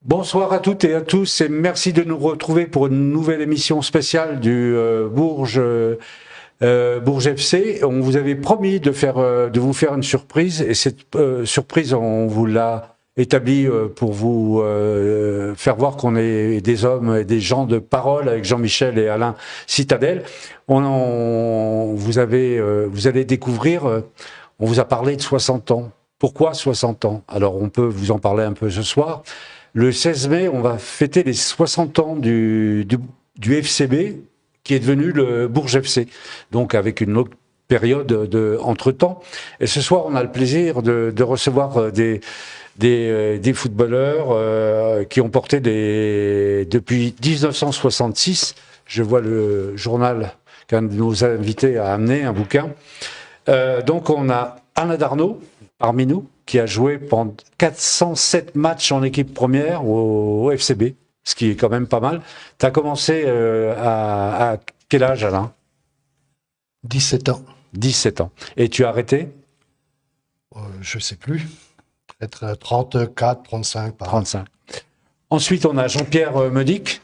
Bonsoir à toutes et à tous et merci de nous retrouver pour une nouvelle émission spéciale du Bourges FC. On vous avait promis de vous faire une surprise et cette surprise, on vous l'a établie pour vous faire voir qu'on est des hommes et des gens de parole avec Jean-Michel et Alain Citadel. Vous allez découvrir, on vous a parlé de 60 ans. Pourquoi 60 ans? Alors on peut vous en parler un peu ce soir. Le 16 mai, on va fêter les 60 ans du FCB, qui est devenu le Bourges FC, donc avec une autre période entre-temps. Et ce soir, on a le plaisir de recevoir des footballeurs qui ont porté depuis 1966. Je vois le journal qu'un de nos invités a amené, un bouquin. Donc on a Alain Darnaud parmi nous, qui a joué pendant 407 matchs en équipe première au FCB, ce qui est quand même pas mal. Tu as commencé à quel âge, Alain? 17 ans. 17 ans. Et tu as arrêté? Je sais plus. Peut-être 34, 35 par 35. Ensuite, on a Jean-Pierre Meudic,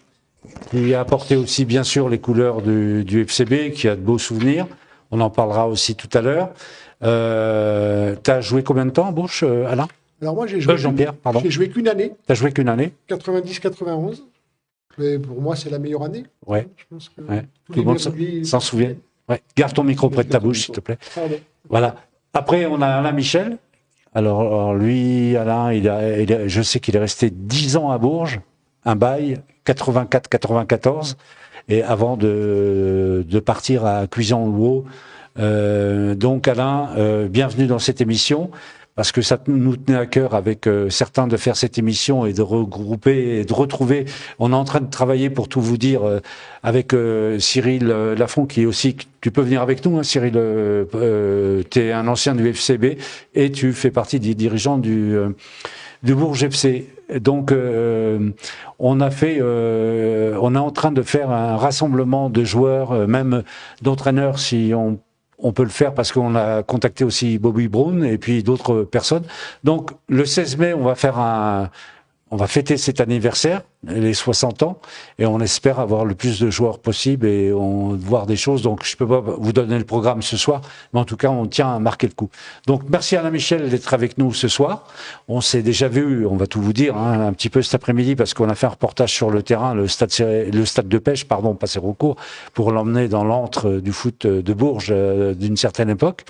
qui a apporté aussi, bien sûr, les couleurs du FCB, qui a de beaux souvenirs. On en parlera aussi tout à l'heure. T'as joué combien de temps à Bourges, Alain? Alors moi, j'ai joué Jean-Pierre, pardon. J'ai joué qu'une année. T'as joué qu'une année? 90-91. Mais pour moi, c'est la meilleure année. Ouais. Je pense que Ouais. Tout le monde s'en souvient. Ouais. Garde ton micro près de ta bouche, s'il te plaît. Pardon. Voilà. Après, on a Alain Michel. Alors lui, Alain, je sais qu'il est resté 10 ans à Bourges, un bail, 84-94, et avant de partir à Cuisan-Louau. Donc Alain, bienvenue dans cette émission, parce que ça nous tenait à cœur avec certains de faire cette émission et de regrouper et de retrouver. On est en train de travailler, pour tout vous dire, avec Cyril Lafont, qui est aussi... Tu peux venir avec nous, hein, Cyril, tu es un ancien du FCB et tu fais partie des dirigeants du Bourges FC. Donc, on est en train de faire un rassemblement de joueurs, même d'entraîneurs, si on peut le faire, parce qu'on a contacté aussi Bobby Brown et puis d'autres personnes. Donc, le 16 mai, on va fêter cet anniversaire, les 60 ans, et on espère avoir le plus de joueurs possible et voir des choses. Donc, je peux pas vous donner le programme ce soir, mais en tout cas, on tient à marquer le coup. Donc, merci Alain Michel d'être avec nous ce soir. On s'est déjà vu, on va tout vous dire, hein, un petit peu cet après-midi, parce qu'on a fait un reportage sur le terrain, le stade de pêche, pardon, pas Sérocourt, pour l'emmener dans l'antre du foot de Bourges d'une certaine époque.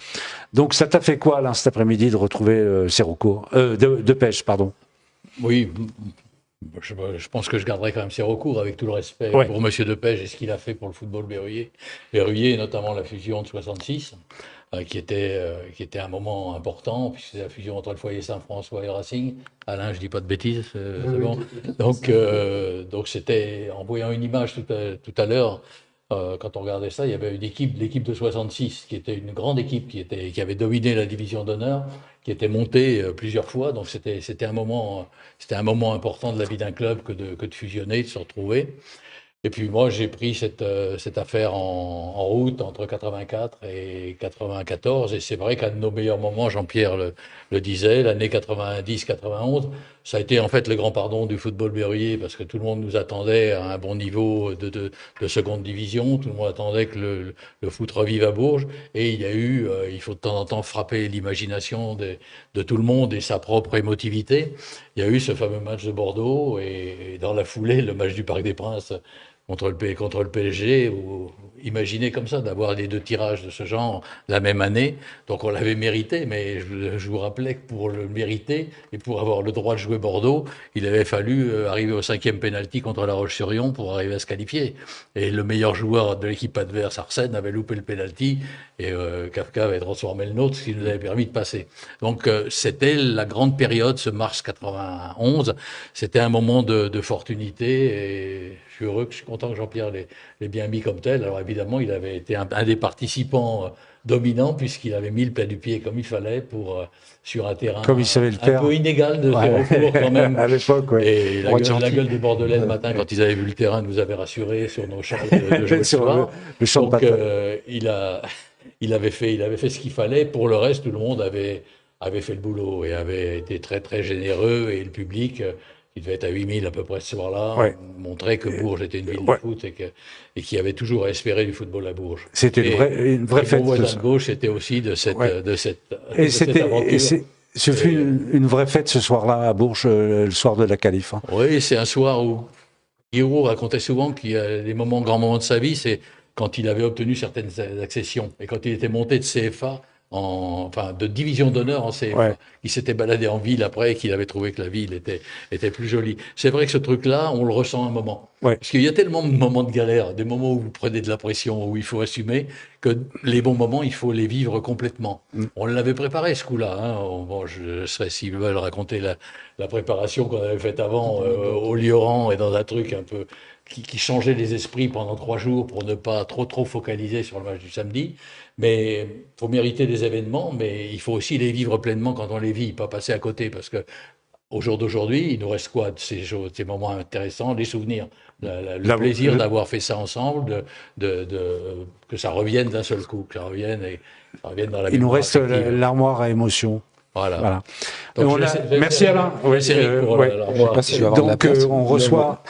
Donc, ça t'a fait quoi, Alain, cet après-midi, de retrouver Sérocourt, de pêche, pardon? Oui, je pense que je garderai quand même ses recours avec tout le respect pour Monsieur Depège et ce qu'il a fait pour le football berruyer, et notamment la fusion de 66, qui était un moment important, puisque c'est la fusion entre le Foyer Saint-François et le Racing. Alain, je dis pas de bêtises, c'est bon. Donc c'était, en voyant une image tout à l'heure, quand on regardait ça, il y avait l'équipe de 66, qui était une grande équipe, qui avait dominé la division d'honneur, qui était montée plusieurs fois. Donc c'était un moment important de la vie d'un club que de fusionner, de se retrouver. Et puis moi, j'ai pris cette affaire en route entre 84 et 94. Et c'est vrai qu'un de nos meilleurs moments, Jean-Pierre le disait, l'année 90-91, ça a été en fait le grand pardon du football berruyer, parce que tout le monde nous attendait à un bon niveau de seconde division. Tout le monde attendait que le foot revive à Bourges. Et il y a eu, il faut de temps en temps frapper l'imagination de tout le monde et sa propre émotivité. Il y a eu ce fameux match de Bordeaux et dans la foulée, le match du Parc des Princes contre le PSG, ou imaginez comme ça, d'avoir les deux tirages de ce genre la même année. Donc on l'avait mérité, mais je vous rappelais que pour le mériter et pour avoir le droit de jouer Bordeaux, il avait fallu arriver au 5e pénalty contre La Roche-sur-Yon pour arriver à se qualifier. Et le meilleur joueur de l'équipe adverse, Arsène, avait loupé le pénalty et Kafka avait transformé le nôtre, ce qui nous avait permis de passer. Donc c'était la grande période, ce mars 91. C'était un moment de fortunité et je suis content que Jean-Pierre l'ait bien mis comme tel. Alors évidemment, il avait été un des participants dominants, puisqu'il avait mis le plat du pied comme il fallait sur un terrain comme il savait le faire. Un peu inégal de recours quand même. À l'époque, ouais. Et la gueule des Bordelais le matin, quand ils avaient vu le terrain, nous avait rassurés sur nos chances de jouer sur le champ de Donc bataille. il avait fait ce qu'il fallait. Pour le reste, tout le monde avait fait le boulot et avait été très très généreux, et le public qui devait être à 8000 à peu près ce soir-là, Ouais. montrait que Bourges était une ville Ouais. de foot et qu'il y avait toujours à espérer du football à Bourges. C'était une vraie et fête. mon voisin de gauche était aussi de cette, Ouais. de cette, Et de cette aventure. ce fut une vraie fête ce soir-là à Bourges, le soir de la qualif. Hein. Oui, c'est un soir où Guiraud racontait souvent qu'il y a des grands moments de sa vie, c'est quand il avait obtenu certaines accessions et quand il était monté de CFA, enfin de division d'honneur en CFA. Ouais. Il s'était baladé en ville après et qu'il avait trouvé que la ville était plus jolie. C'est vrai que ce truc-là, on le ressent un moment. Ouais. Parce qu'il y a tellement de moments de galère, des moments où vous prenez de la pression, où il faut assumer, que les bons moments, il faut les vivre complètement. On l'avait préparé ce coup-là. Hein. Bon, je serais, s'ils veulent raconter la préparation qu'on avait faite avant au Lioran et dans un truc un peu qui changeait les esprits pendant 3 jours pour ne pas trop focaliser sur le match du samedi. Mais faut mériter des événements, mais il faut aussi les vivre pleinement quand on les vit, pas passer à côté, parce que au jour d'aujourd'hui, il nous reste quoi de ces moments intéressants, les souvenirs, le plaisir d'avoir fait ça ensemble, que ça revienne d'un seul coup, que ça revienne dans la mémoire. Il nous reste affective. l'armoire à émotions. Voilà. Donc, merci Alain. Donc on reçoit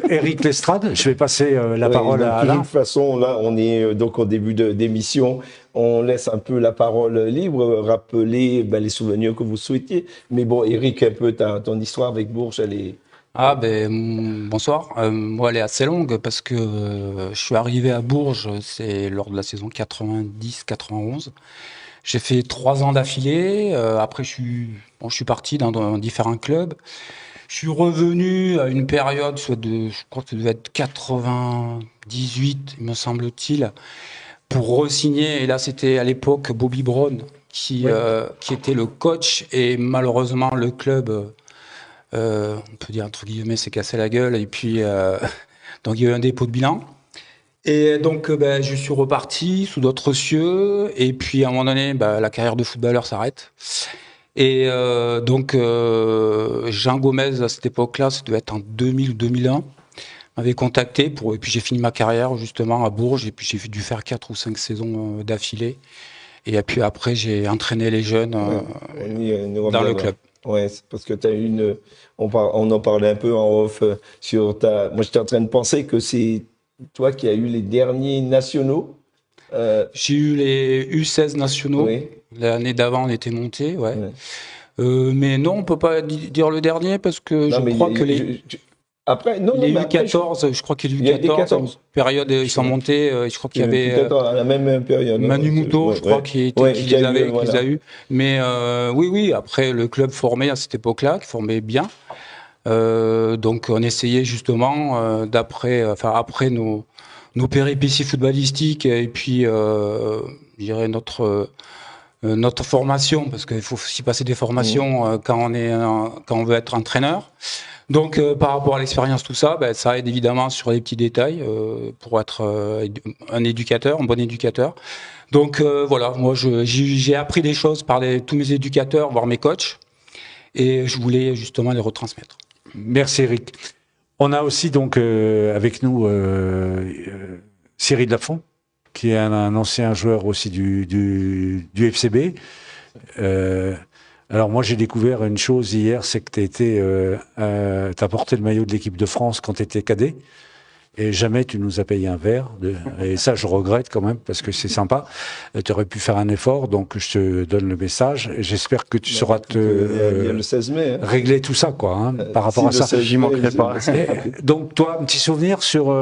Éric Lestrade. Je vais passer la parole à Alain. De toute façon, là, on est donc au début d'émission. On laisse un peu la parole libre, rappeler les souvenirs que vous souhaitiez. Mais bon, Éric, un peu ton histoire avec Bourges, elle est... Bonsoir. Moi, elle est assez longue parce que je suis arrivé à Bourges, c'est lors de la saison 90-91. J'ai fait 3 ans d'affilée. Après, je suis parti dans différents clubs. Je suis revenu à une période, je crois que ça devait être 98, me semble-t-il, pour re-signer. Et là, c'était à l'époque Bobby Brown qui était le coach. Et malheureusement, le club, on peut dire entre guillemets, s'est cassé la gueule. Et puis, donc il y a eu un dépôt de bilan. Et donc, je suis reparti sous d'autres cieux. Et puis, à un moment donné, la carrière de footballeur s'arrête. Et donc, Jean Gomez, à cette époque-là, ça devait être en 2000 ou 2001, m'avait contacté et puis j'ai fini ma carrière justement à Bourges. Et puis, j'ai dû faire 4 ou 5 saisons d'affilée. Et puis après, j'ai entraîné les jeunes dans le club. Ouais, c'est parce que tu as eu on en parlait un peu en off sur ta... Moi, j'étais en train de penser que c'est toi qui as eu les derniers nationaux. J'ai eu les U16 nationaux. Oui. L'année d'avant, on était monté, ouais. Mais non, on peut pas dire le dernier parce que je crois que les... Après, non, les U14, je crois qu'il y a eu U14, période, ils sont montés, je crois qu'il y avait... Peut-être à la même période. Manu Moutot, je crois, qui les a eu. Mais oui, après, le club formé à cette époque-là, qui formait bien. Donc, on essayait justement, après nos péripéties footballistiques et puis, je dirais, notre formation, parce qu'il faut aussi passer des formations quand on veut être entraîneur. Donc, par rapport à l'expérience, tout ça, ça aide évidemment sur les petits détails pour être un bon éducateur. Donc, voilà, moi, j'ai appris des choses par tous mes éducateurs, voire mes coachs, et je voulais justement les retransmettre. Merci Eric. On a aussi donc avec nous Cyril Lafont, qui est un ancien joueur aussi du FCB. Alors moi j'ai découvert une chose hier, c'est que t'as porté le maillot de l'équipe de France quand tu étais cadet, et jamais tu nous as payé un verre. Et ça je regrette quand même parce que c'est sympa. Tu aurais pu faire un effort, donc je te donne le message. J'espère que tu sauras le 16 mai, régler tout ça par rapport à ça. J'y manquerai pas. Donc toi, un petit souvenir sur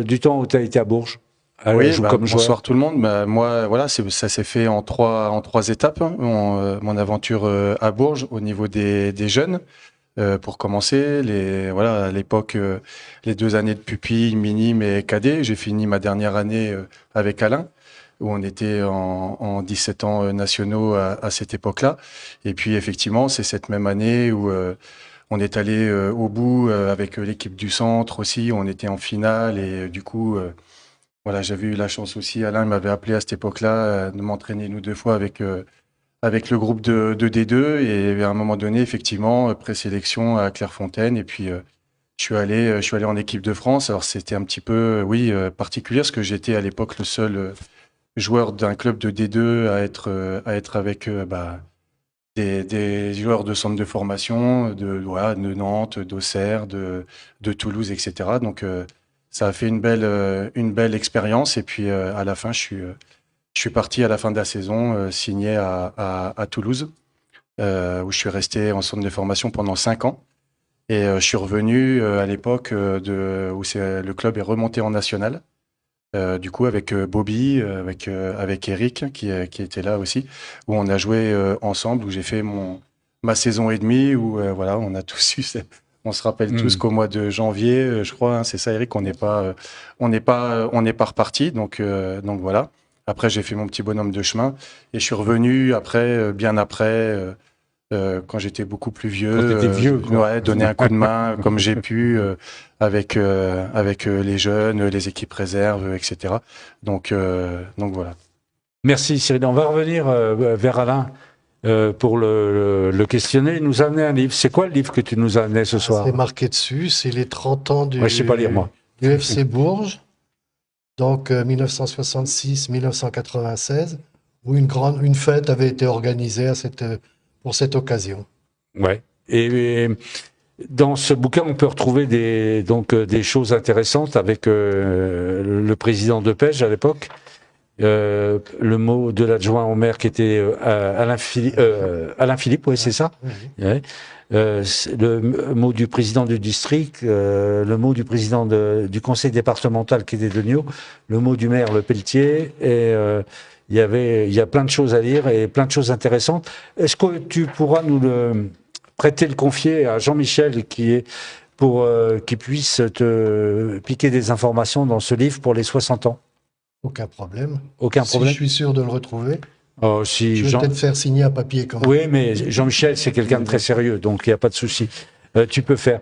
du temps où tu as été à Bourges? Oui, bonsoir tout le monde. Moi, voilà, ça s'est fait en trois étapes. Mon aventure à Bourges au niveau des jeunes. Pour commencer, à l'époque, les 2 années de pupille, minime et cadet. J'ai fini ma dernière année avec Alain, où on était en 17 ans nationaux à cette époque-là. Et puis effectivement, c'est cette même année où on est allé au bout avec l'équipe du centre aussi. On était en finale et du coup. Voilà, j'avais eu la chance aussi, Alain m'avait appelé à cette époque-là de m'entraîner 2 fois avec le groupe de D2 et à un moment donné, effectivement, présélection à Clairefontaine et puis je suis allé en équipe de France. Alors c'était un petit peu, particulier parce que j'étais à l'époque le seul joueur d'un club de D2 à être avec des joueurs de centre de formation, voilà, de Nantes, d'Auxerre, de Toulouse, etc. Donc, ça a fait une belle expérience. Et puis, à la fin, je suis parti à la fin de la saison, signé à Toulouse, où je suis resté en centre de formation pendant 5 ans. Et je suis revenu à l'époque où le club est remonté en national. Du coup, avec Bobby, avec Eric, qui était là aussi, où on a joué ensemble, où j'ai fait ma saison et demie, où voilà, on a tous eu, on se rappelle tous qu'au mois de janvier, je crois, hein, c'est ça, Eric, on n'est pas reparti, donc voilà. Après, j'ai fait mon petit bonhomme de chemin et je suis revenu après, bien après. Quand j'étais beaucoup plus vieux, Quand t'étais vieux, quoi. Ouais, donner un coup de main comme j'ai pu avec les jeunes, les équipes réserves, etc. Donc voilà. Merci Cyril. On va revenir vers Alain pour le questionner. Il nous a amené un livre. C'est quoi le livre que tu nous as amené ce soir? C'est marqué dessus, c'est les 30 ans du, Ouais, je sais pas lire, moi. du FC Bourges, donc 1966-1996, où une fête avait été organisée pour cette occasion. Ouais. Et dans ce bouquin, on peut retrouver des choses intéressantes avec le président de Pège à l'époque. Le mot de l'adjoint au maire qui était Alain Philippe, ouais, c'est ça. Ouais. Le mot du président du district, le mot du président du conseil départemental qui était de Nio, le mot du maire, le Pelletier, et il y a plein de choses à lire et plein de choses intéressantes. Est-ce que tu pourras nous prêter le confier à Jean-Michel pour qu'il puisse te piquer des informations dans ce livre pour les 60 ans? Aucun problème. Aucun problème. Si je suis sûr de le retrouver. Oh, si Je vais peut-être faire signer un papier quand même. Oui, mais Jean-Michel, c'est quelqu'un de très sérieux, donc il n'y a pas de souci. Tu peux faire.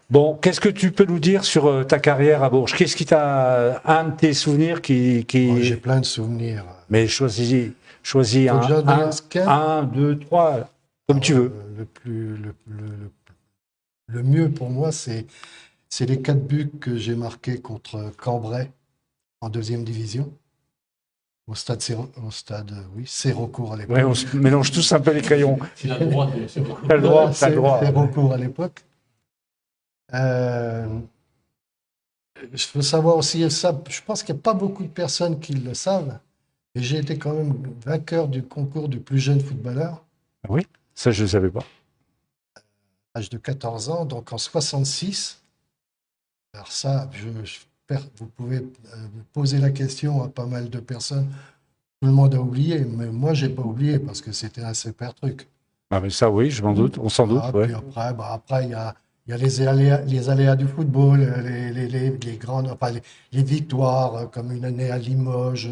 Bon, qu'est-ce que tu peux nous dire sur ta carrière à Bourges? Qu'est-ce qui t'a... Un de tes souvenirs qui... Oh, j'ai plein de souvenirs. Mais choisis un, deux, trois, comme tu veux. Le mieux pour moi, c'est les 4 buts que j'ai marqués contre Cambrai en 2e division. Au stade Sérocourt à l'époque. Ouais, on se mélange tous un peu les crayons. Tu as le droit. T'as le droit, t'as le droit. Sérocourt à l'époque. Je veux savoir aussi, ça, je pense qu'il n'y a pas beaucoup de personnes qui le savent, et j'ai été quand même vainqueur du concours du plus jeune footballeur. Oui, ça je ne savais pas. À l'âge de 14 ans, donc en 66. Alors ça, vous pouvez poser la question à pas mal de personnes. Tout le monde a oublié, mais moi, je n'ai pas oublié parce que c'était un super truc. Ah, mais ça, oui, je m'en doute, on s'en doute. Ouais. Puis après, il y a les aléas du football, les grandes, enfin, les victoires, comme une année à Limoges,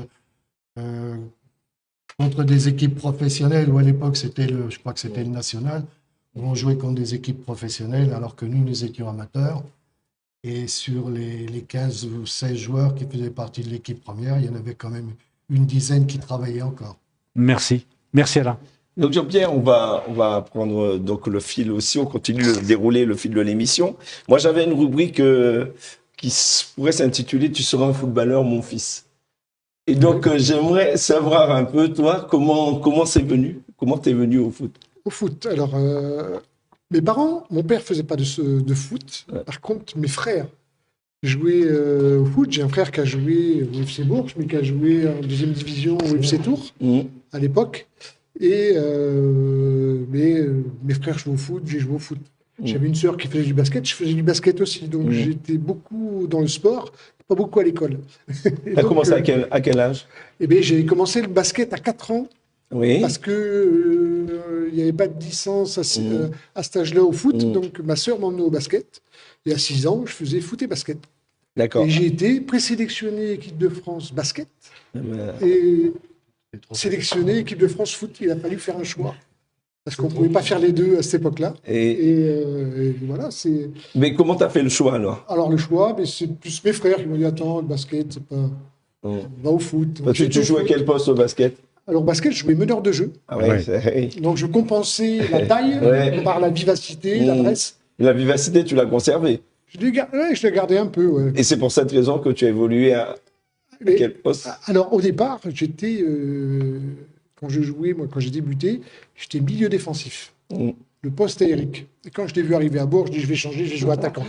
contre des équipes professionnelles, où à l'époque, je crois que c'était le national, où on jouait contre des équipes professionnelles, alors que nous étions amateurs. Et sur les 15 ou 16 joueurs qui faisaient partie de l'équipe première, il y en avait quand même une dizaine qui travaillaient encore. Merci. Merci Alain. Donc Jean-Pierre, on va prendre donc le fil aussi, on continue de dérouler le fil de l'émission. Moi j'avais une rubrique qui pourrait s'intituler « Tu seras un footballeur, mon fils ». Et donc j'aimerais savoir un peu, toi, comment c'est venu, comment t'es venu au foot? Au foot, alors, mes parents, mon père faisait pas de foot, ouais. Par contre mes frères jouaient au foot. J'ai un frère qui a joué au FC Bourges, mais qui a joué en 2e division au FC Tours à l'époque. Et mes frères jouaient au foot, j'ai joué au foot. J'avais une sœur qui faisait du basket, je faisais du basket aussi. Donc j'étais beaucoup dans le sport, pas beaucoup à l'école. T'as commencé à quel âge? Eh bien, j'ai commencé le basket à 4 ans. Oui. Parce que il n'y avait pas de licence à cet âge-là au foot. Donc ma sœur m'emmenait au basket. Et à 6 ans, je faisais foot et basket. D'accord. Et j'ai été présélectionné équipe de France basket. Et sélectionné équipe de France foot. Il a fallu faire un choix. Parce qu'on ne pouvait pas faire les deux à cette époque-là. Et voilà, c'est... Mais comment tu as fait le choix, alors? Alors, le choix, c'est plus mes frères qui m'ont dit « Attends, le basket, c'est pas... Va au foot. » Tu jouais à quel poste au basket? Alors, au basket, je jouais meneur de jeu. Ah ouais. Donc, je compensais la taille par la vivacité, l'adresse. La vivacité, tu l'as conservée? Je l'ai gardé un peu, ouais. Et c'est pour cette raison que tu as évolué à quel poste? Alors, au départ, j'étais... quand je jouais, moi, quand j'ai débuté, j'étais milieu défensif. Le poste est Eric. Et quand je l'ai vu arriver à Bourges, je dis je vais changer, je vais jouer attaquant.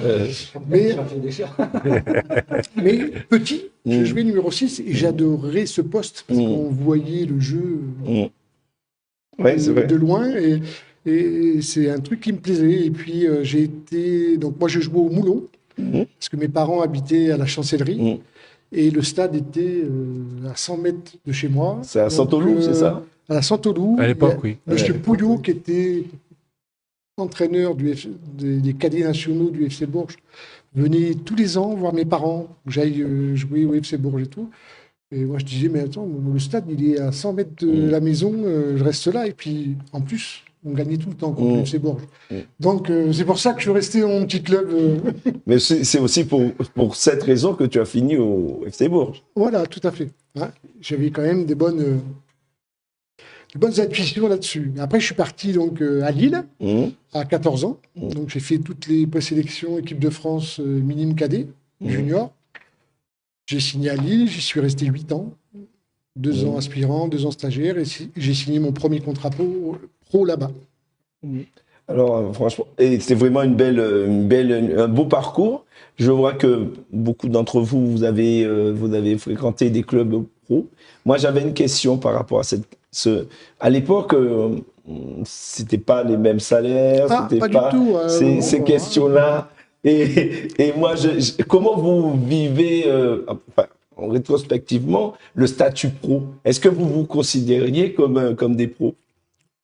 Mais petit, je jouais numéro 6 et j'adorais ce poste parce qu'on voyait le jeu de loin et c'est un truc qui me plaisait. Et puis j'ai été. Donc moi je jouais au Moulon parce que mes parents habitaient à la Chancellerie et le stade était à 100 mètres de chez moi. C'est à Saint-Aulou, c'est ça? À la Saint-Aulou. À l'époque, oui. Monsieur Pouillot, qui était entraîneur des cadets nationaux du FC Bourges, venait tous les ans voir mes parents, où j'aille jouer au FC Bourges et tout. Et moi, je disais, mais attends, le stade, il est à 100 mètres de la maison, je reste là. Et puis, en plus, on gagnait tout le temps contre le FC Bourges. Donc, c'est pour ça que je suis resté dans mon petit club. Mais c'est aussi pour cette raison que tu as fini au FC Bourges. Voilà, tout à fait. Hein, j'avais quand même des bonnes intuitions là-dessus. Après, je suis parti donc, à Lille, à 14 ans. Donc, j'ai fait toutes les présélections équipe de France minime cadet, junior. J'ai signé à Lille, j'y suis resté 8 ans. 2 ans aspirant, 2 ans stagiaire, et j'ai signé mon premier contrat pro là-bas. Alors, franchement, et c'est vraiment un beau parcours. Je vois que beaucoup d'entre vous, vous avez fréquenté des clubs pro. Moi, j'avais une question par rapport à à l'époque, c'était pas les mêmes salaires, c'était pas du tout, ces questions-là. Et moi, comment vous vivez, rétrospectivement, le statut pro? Est-ce que vous vous considériez comme des pros?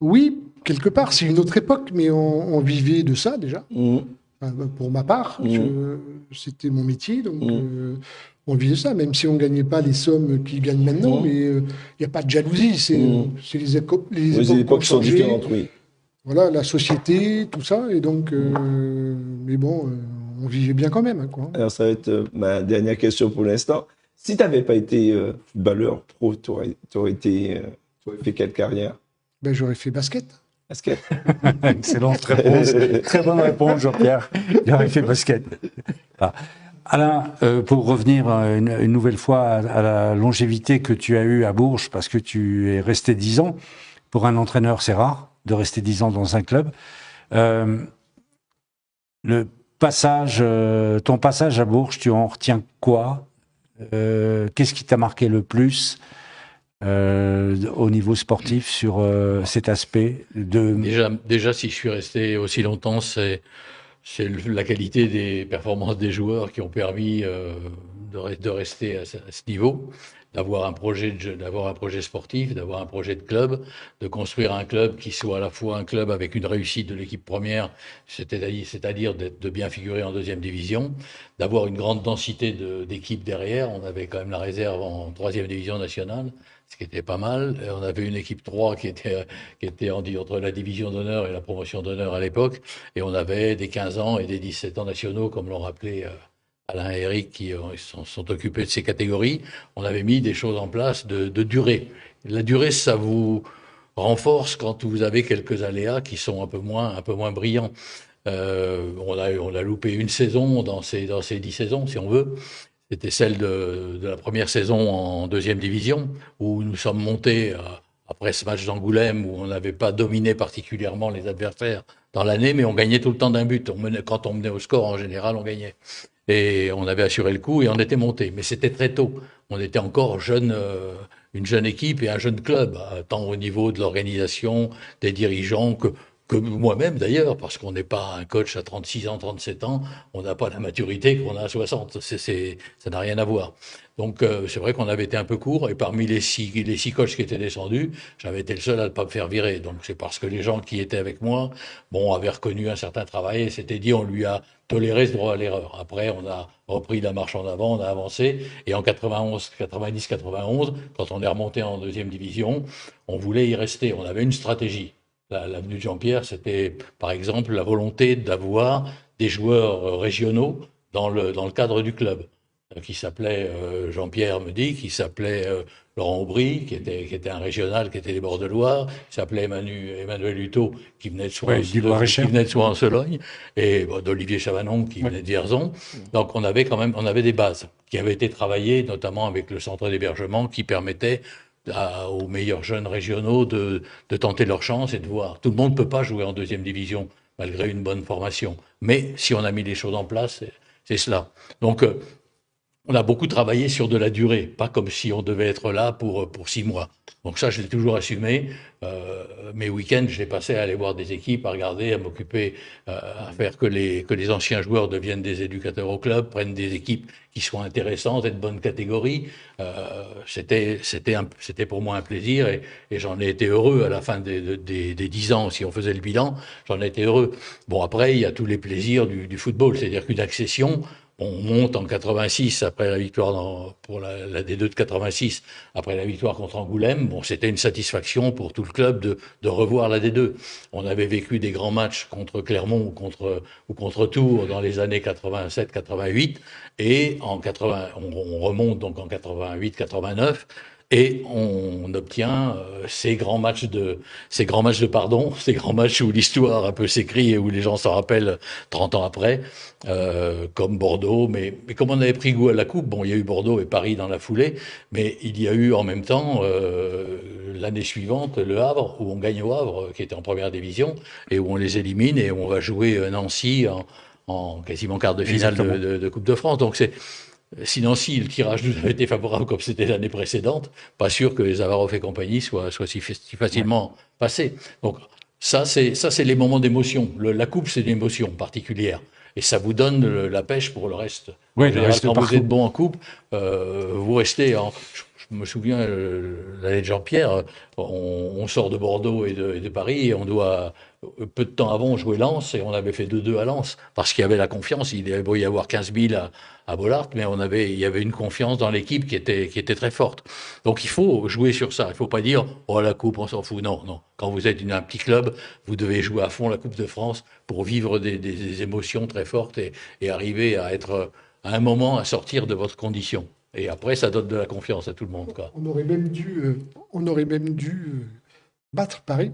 Oui, quelque part, c'est une autre époque, mais on vivait de ça déjà. Pour ma part, c'était mon métier, donc on vivait de ça, même si on ne gagnait pas les sommes qu'ils gagnent maintenant, mais il n'y a pas de jalousie, c'est les époques sont différentes, oui. Voilà, la société, tout ça, et donc, mais bon, on vivait bien quand même. Quoi. Alors, ça va être ma dernière question pour l'instant. Si tu n'avais pas été footballeur pro, tu aurais fait quelle carrière? Ben, j'aurais fait basket. Basket. Excellente réponse. Très bonne réponse, Jean-Pierre. J'aurais fait basket. Ah. Alain, pour revenir une nouvelle fois à la longévité que tu as eue à Bourges, parce que tu es resté 10 ans, pour un entraîneur, c'est rare de rester 10 ans dans un club. Ton passage à Bourges, tu en retiens quoi? Qu'est-ce qui t'a marqué le plus au niveau sportif sur cet aspect Déjà, si je suis resté aussi longtemps, c'est la qualité des performances des joueurs qui ont permis de rester à ce niveau, d'avoir un projet sportif, d'avoir un projet de club, de construire un club qui soit à la fois un club avec une réussite de l'équipe première, c'est-à-dire de bien figurer en deuxième division, d'avoir une grande densité d'équipes derrière. On avait quand même la réserve en troisième division nationale, ce qui était pas mal. Et on avait une équipe 3 qui était entre la division d'honneur et la promotion d'honneur à l'époque. Et on avait des 15 ans et des 17 ans nationaux, comme l'ont rappelé Alain et Eric, qui sont occupés de ces catégories. On avait mis des choses en place de durée. La durée, ça vous renforce quand vous avez quelques aléas qui sont un peu moins brillants. On a loupé une saison dans ces 10 saisons, si on veut. C'était celle de la première saison en deuxième division, où nous sommes montés après ce match d'Angoulême, où on n'avait pas dominé particulièrement les adversaires dans l'année, mais on gagnait tout le temps d'un but. Quand on menait au score, en général, on gagnait. Et on avait assuré le coup et on était monté. Mais c'était très tôt. On était encore une jeune équipe et un jeune club, tant au niveau de l'organisation, des dirigeants que moi-même d'ailleurs, parce qu'on n'est pas un coach à 36 ans, 37 ans, on n'a pas la maturité qu'on a à 60, ça n'a rien à voir. Donc c'est vrai qu'on avait été un peu court, et parmi les six coachs qui étaient descendus, j'avais été le seul à ne pas me faire virer. Donc c'est parce que les gens qui étaient avec moi, avaient reconnu un certain travail, et s'étaient dit, on lui a toléré ce droit à l'erreur. Après, on a repris la marche en avant, on a avancé, et en 90-91, quand on est remonté en deuxième division, on voulait y rester, on avait une stratégie. L'avenue de Jean-Pierre, c'était par exemple la volonté d'avoir des joueurs régionaux dans le cadre du club, qui s'appelait Jean-Pierre Medy, qui s'appelait Laurent Aubry, qui était un régional, qui était des Bords de Loire, qui s'appelait Emmanuel Hutto, qui venait de Soins-en-Sologne, et d'Olivier Chavanon, qui venait de Vierzon. Donc on avait des bases qui avaient été travaillées, notamment avec le centre d'hébergement, qui permettait aux meilleurs jeunes régionaux de tenter leur chance et de voir. Tout le monde ne peut pas jouer en deuxième division, malgré une bonne formation. Mais si on a mis les choses en place, c'est cela. Donc, on a beaucoup travaillé sur de la durée, pas comme si on devait être là pour 6 mois. Donc ça, je l'ai toujours assumé. Mes week-ends, je l'ai passé à aller voir des équipes, à regarder, à m'occuper, à faire que les anciens joueurs deviennent des éducateurs au club, prennent des équipes qui soient intéressantes et de bonne catégorie. C'était pour moi un plaisir et j'en ai été heureux à la fin des 10 ans. Si on faisait le bilan, j'en ai été heureux. Bon, après, il y a tous les plaisirs du football, c'est-à-dire qu'une accession, on monte en 86 après la victoire pour la D2 de 86, après la victoire contre Angoulême. Bon, c'était une satisfaction pour tout le club de revoir la D2. On avait vécu des grands matchs contre Clermont ou contre Tours dans les années 87-88 et on remonte donc en 88-89. Et on obtient ces grands matchs de pardon, ces grands matchs où l'histoire un peu s'écrit et où les gens s'en rappellent 30 ans après, comme Bordeaux. Mais comme on avait pris goût à la coupe, bon, il y a eu Bordeaux et Paris dans la foulée, mais il y a eu en même temps l'année suivante le Havre, où on gagne au Havre, qui était en première division, et où on les élimine et où on va jouer Nancy en quasiment quart de finale de Coupe de France. Donc sinon, si le tirage nous avait été favorable comme c'était l'année précédente, pas sûr que les Avarov et compagnie soient si facilement passés. Donc ça, c'est les moments d'émotion. La coupe, c'est une émotion particulière. Et ça vous donne la pêche pour le reste. Oui, en général, quand vous êtes bon en coupe, vous restez en... Je me souviens, l'année de Jean-Pierre, on sort de Bordeaux et de Paris et on doit, peu de temps avant, jouer Lens et on avait fait 2-2 à Lens parce qu'il y avait la confiance. Il avait beau y avoir 15 000 à Bollaert, mais il y avait une confiance dans l'équipe qui était très forte. Donc il faut jouer sur ça. Il ne faut pas dire, oh la coupe, on s'en fout. Non, non. Quand vous êtes un petit club, vous devez jouer à fond la Coupe de France pour vivre des émotions très fortes et arriver à être, à un moment, à sortir de votre condition. Et après, ça donne de la confiance à tout le monde, quoi. On aurait même dû battre Paris.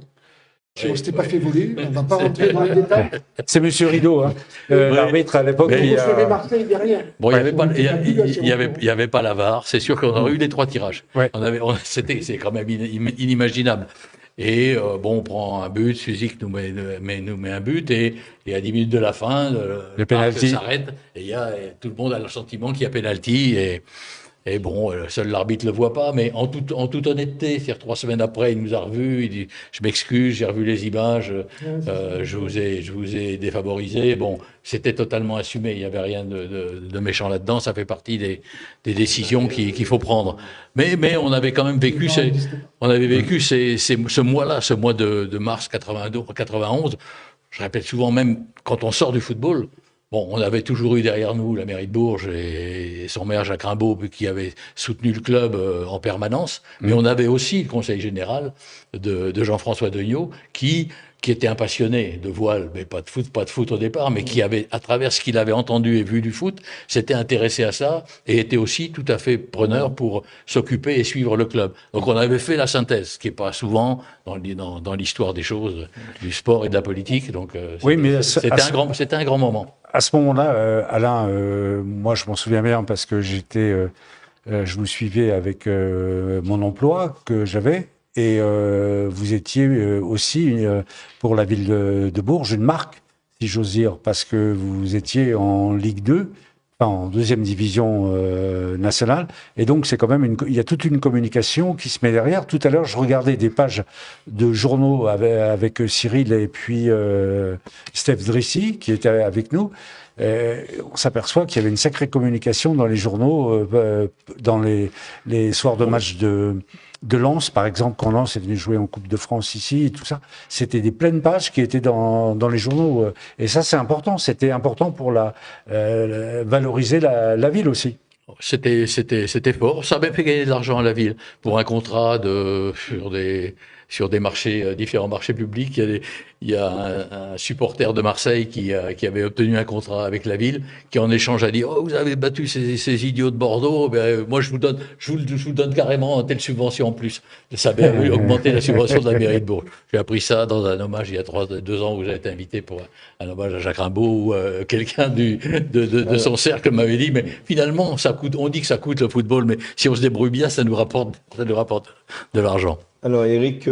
Si on ne s'était pas fait voler, on ne va pas rentrer dans les détails. C'est Monsieur Rideau, hein, l'arbitre à l'époque. Marseille derrière. Bon, il y avait pas la VAR. C'est sûr qu'on aurait eu les 3 tirages. Ouais. C'est quand même inimaginable. Et bon, on prend un but, Suzik nous met un but et à 10 minutes de la fin, le penalty s'arrête et tout le monde a le sentiment qu'il y a penalty et bon, seul l'arbitre le voit pas, mais en toute honnêteté, c'est-à-dire 3 semaines après, il nous a revus, il dit je m'excuse, j'ai revu les images, je vous ai défavorisé. Bon, c'était totalement assumé, il y avait rien de méchant là-dedans, ça fait partie des décisions qu'il faut prendre. Mais on avait quand même vécu ce mois-là, ce mois de mars 91. Je répète souvent, même quand on sort du football. Bon, on avait toujours eu derrière nous la mairie de Bourges et son maire Jacques Rimbaud qui avait soutenu le club en permanence, mais on avait aussi le conseil général de Jean-François Deugnot qui était un passionné de voile, mais pas de foot au départ, mais qui avait, à travers ce qu'il avait entendu et vu du foot, s'était intéressé à ça et était aussi tout à fait preneur pour s'occuper et suivre le club. Donc on avait fait la synthèse, ce qui n'est pas souvent dans l'histoire des choses, du sport et de la politique. Donc oui, mais c'était un grand moment. À ce moment-là, Alain, moi je m'en souviens bien parce que je vous suivais avec mon emploi que j'avais. Et vous étiez aussi, pour la ville de Bourges, une marque, si j'ose dire, parce que vous étiez en Ligue 2, enfin en deuxième division nationale. Et donc, c'est quand même il y a toute une communication qui se met derrière. Tout à l'heure, je regardais des pages de journaux avec Cyril et puis Steph Drissy, qui était avec nous. On s'aperçoit qu'il y avait une sacrée communication dans les journaux, dans les soirs de match de Lens, par exemple, quand Lens est venu jouer en Coupe de France ici et tout ça, c'était des pleines pages qui étaient dans les journaux. Et ça, c'est important. C'était important pour valoriser la ville aussi. C'était fort. Ça avait fait gagner de l'argent à la ville pour un contrat sur sur des marchés, différents marchés publics. Il y a un supporter de Marseille qui avait obtenu un contrat avec la ville, qui en échange a dit: oh, vous avez battu ces idiots de Bordeaux, ben, moi je vous donne carrément telle subvention en plus. Ça avait augmenté la subvention de la mairie de Bourges. J'ai appris ça dans un hommage il y a 2 ans où j'ai été invité pour un hommage à Jacques Rimbaud, où quelqu'un de son cercle m'avait dit: mais finalement, on dit que ça coûte le football, mais si on se débrouille bien, ça nous rapporte de l'argent. Alors Eric,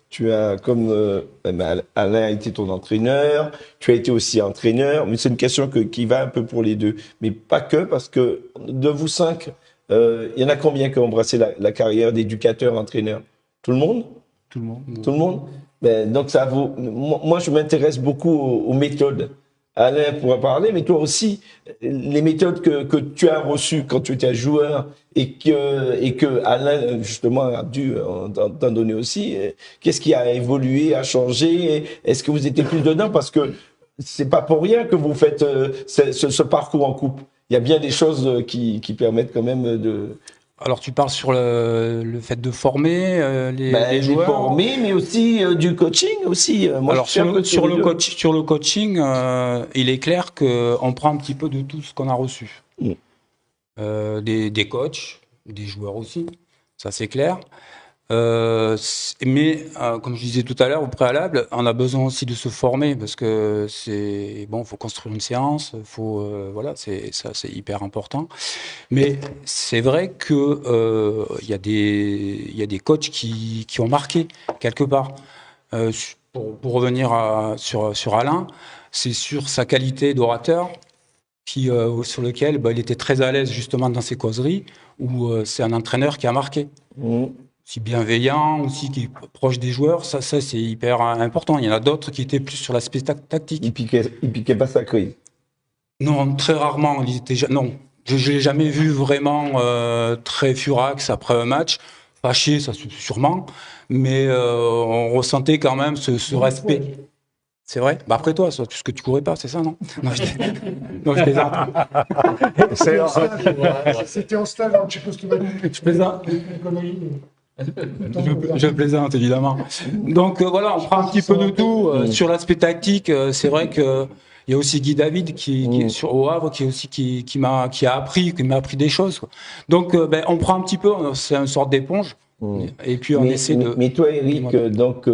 tu as, comme Alain a été ton entraîneur, tu as été aussi entraîneur, mais c'est une question qui va un peu pour les deux, mais pas que, parce que de vous 5, il y en a combien qui ont embrassé la carrière d'éducateur-entraîneur? Tout le monde? Tout le monde. Tout le monde? Ben, donc ça vaut. Moi, je m'intéresse beaucoup aux méthodes. Alain pourra parler, mais toi aussi, les méthodes que tu as reçues quand tu étais joueur et que Alain, justement, a dû t'en donner aussi, qu'est-ce qui a évolué, a changé? Est-ce que vous étiez plus dedans? Parce que c'est pas pour rien que vous faites ce parcours en coupe. Il y a bien des choses qui permettent quand même de... Alors tu parles sur le fait de former les joueurs, former, mais aussi du coaching aussi. Moi, alors sur le coaching, il est clair qu'on prend un petit peu de tout ce qu'on a reçu. Des coachs, des joueurs aussi, ça c'est clair. Mais comme je disais tout à l'heure au préalable, on a besoin aussi de se former parce que c'est bon, faut construire une séance, voilà, c'est hyper important. Mais c'est vrai que il y a des coachs qui ont marqué quelque part. Pour revenir sur Alain, c'est sur sa qualité d'orateur sur lequel il était très à l'aise justement dans ses causeries, où c'est un entraîneur qui a marqué. Si bienveillant, aussi qui est proche des joueurs, ça c'est hyper important. Il y en a d'autres qui étaient plus sur l'aspect tactique. Il piquait pas sa cuisse. Non, très rarement. Non, je l'ai jamais vu vraiment très furax après un match. Fâché, ça sûrement, mais on ressentait quand même ce respect. C'est vrai. Bah après toi, puisque tu courais pas, c'est ça, non? Non, je plaisante. C'était en stage en Tchécoslovaquie. Je plaisante. Je plaisante, évidemment. Donc voilà, on prend un petit peu de tout. Sur l'aspect tactique, c'est vrai que il y a aussi Guy David qui est au Havre, qui m'a appris des choses, quoi. Donc on prend un petit peu, c'est une sorte d'éponge. Et puis on essaie de. Mais toi, Eric, donc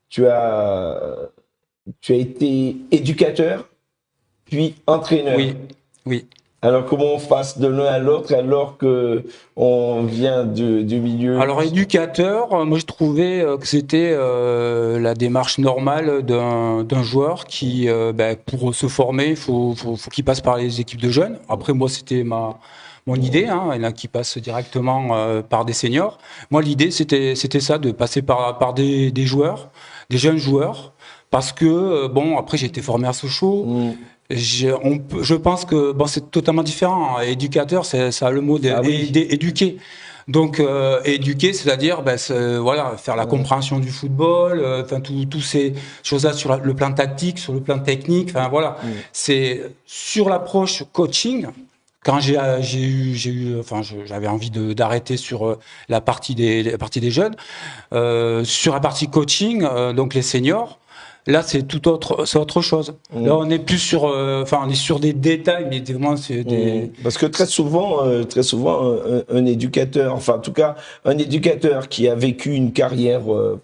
tu as été éducateur, puis entraîneur. Oui. Alors comment on passe de l'un à l'autre alors que on vient du milieu? Alors éducateur, moi je trouvais que c'était la démarche normale d'un joueur qui, pour se former, il faut qu'il passe par les équipes de jeunes. Après moi c'était mon idée, il y en a qui passent directement par des seniors. Moi l'idée c'était ça, de passer par des joueurs, des jeunes joueurs, parce que après j'ai été formé à Sochaux. Je pense que c'est totalement différent. Éducateur, ça a le mot d'éduquer. Donc éduquer, c'est-à-dire faire la compréhension du football, tous ces choses-là sur le plan tactique, sur le plan technique. C'est sur l'approche coaching. Quand j'avais envie d'arrêter sur la partie des jeunes, sur la partie coaching, donc les seniors. Là, c'est autre chose. Là, on est plus sur, on est sur des détails, mais vraiment, c'est des. Parce que très souvent, un éducateur, enfin, en tout cas, un éducateur qui a vécu une carrière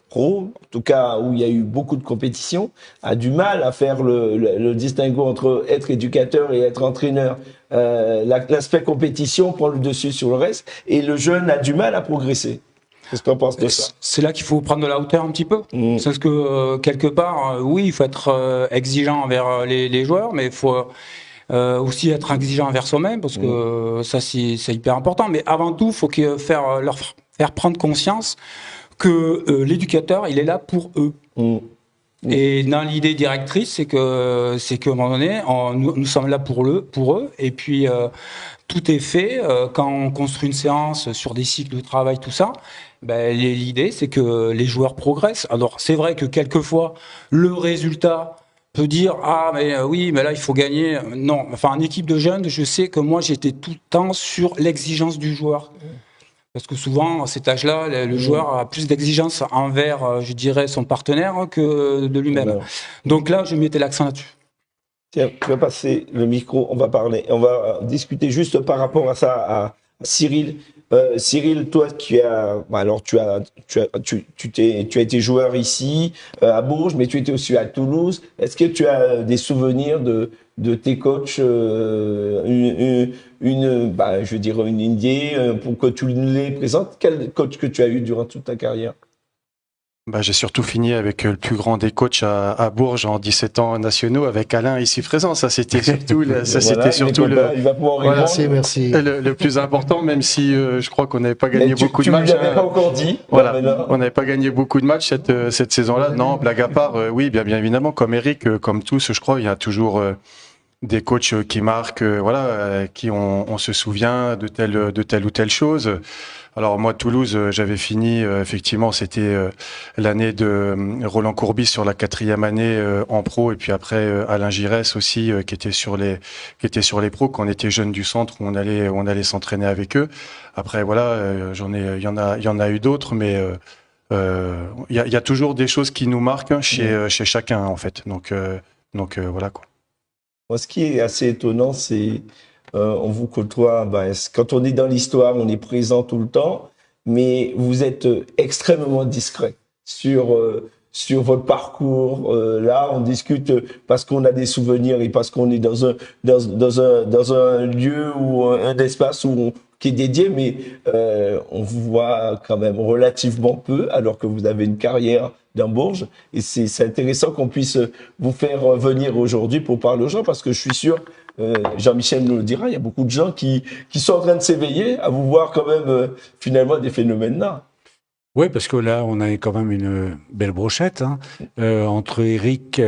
pro, en tout cas où il y a eu beaucoup de compétition, a du mal à faire le distinguo entre être éducateur et être entraîneur. L'aspect compétition prend le dessus sur le reste, et le jeune a du mal à progresser. Qu'est-ce que tu en penses de ça? C'est là qu'il faut prendre de la hauteur un petit peu. Parce que quelque part, oui, il faut être exigeant envers les joueurs, mais il faut aussi être exigeant envers soi-même, parce que ça, c'est hyper important. Mais avant tout, il faut leur faire prendre conscience que l'éducateur, il est là pour eux. Et dans l'idée directrice, c'est qu'à un moment donné, nous sommes là pour eux, et puis tout est fait quand on construit une séance sur des cycles de travail, tout ça. L'idée, c'est que les joueurs progressent. Alors, c'est vrai que quelquefois, le résultat peut dire oui, mais là, il faut gagner. Non, en équipe de jeunes, je sais que moi, j'étais tout le temps sur l'exigence du joueur. Parce que souvent, à cet âge-là, le joueur a plus d'exigences envers, je dirais, son partenaire que de lui-même. Voilà. Donc là, je mettais l'accent là-dessus. Tiens, tu vas passer le micro, on va discuter juste par rapport à ça, à Cyril. Cyril, toi, tu as été joueur ici, à Bourges, mais tu étais aussi à Toulouse. Est-ce que tu as des souvenirs de tes coachs, je veux dire une idée, pour que tu les présentes? Quel coach que tu as eu durant toute ta carrière? J'ai surtout fini avec le plus grand des coachs à Bourges en 17 ans nationaux avec Alain ici présent. Ça, c'était surtout, Il va pouvoir répondre. Merci. Le plus important, même si je crois qu'on n'avait pas gagné beaucoup de matchs. Tu ne l'avais pas encore dit. Voilà, on n'avait pas gagné beaucoup de matchs cette saison-là. Non, blague à part, oui, bien évidemment, comme Eric, comme tous, je crois, il y a toujours des coachs qui marquent, qui on se souvient de telle ou telle chose. Alors moi, Toulouse, j'avais fini, effectivement, c'était l'année de Roland Courbis sur la 4e année en pro, et puis après Alain Giresse aussi, qui était sur les pros, quand on était jeunes du centre, où on allait s'entraîner avec eux. Après, voilà, il y en a eu d'autres, mais il y a toujours des choses qui nous marquent chez chacun, en fait. Donc voilà, quoi. Moi, ce qui est assez étonnant, c'est on vous côtoie, quand on est dans l'histoire, on est présent tout le temps, mais vous êtes extrêmement discret sur votre parcours. Là, on discute parce qu'on a des souvenirs et parce qu'on est dans un lieu ou un espace qui est dédié, mais on vous voit quand même relativement peu, alors que vous avez une carrière dans Bourges. Et c'est intéressant qu'on puisse vous faire venir aujourd'hui pour parler aux gens, parce que je suis sûr, Jean-Michel nous le dira, il y a beaucoup de gens qui sont en train de s'éveiller à vous voir quand même finalement des phénomènes là. Oui, parce que là, on a quand même une belle brochette entre Eric,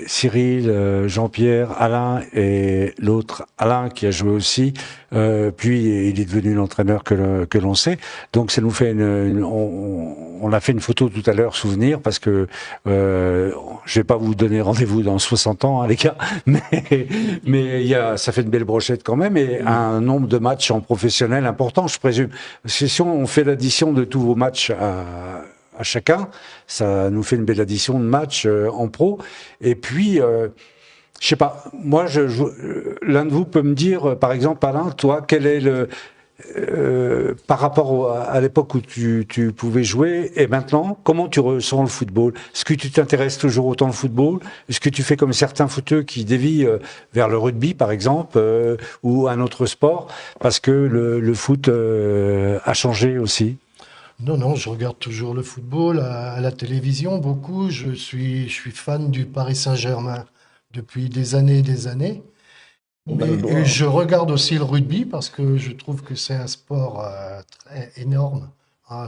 Cyril, Jean-Pierre, Alain et l'autre Alain qui a joué aussi. Puis il est devenu l'entraîneur que l'on sait. Donc ça nous fait on a fait une photo tout à l'heure souvenir, parce que je vais pas vous donner rendez-vous dans 60 ans, hein, les gars, mais ça fait une belle brochette quand même, et un nombre de matchs en professionnel important, je présume. Parce que si on fait l'addition de tous vos matchs à chacun, ça nous fait une belle addition de matchs en pro. Et puis je sais pas, moi, l'un de vous peut me dire, par exemple, Alain, toi, quel est par rapport à l'époque où tu pouvais jouer et maintenant, comment tu ressens le football? Est-ce que tu t'intéresses toujours autant au football? Est-ce que tu fais comme certains footeux qui dévient vers le rugby, par exemple, ou un autre sport, parce que le foot a changé aussi? Non, je regarde toujours le football à la télévision, beaucoup. Je suis fan du Paris Saint-Germain depuis des années et des années. Et je regarde aussi le rugby parce que je trouve que c'est un sport très énorme.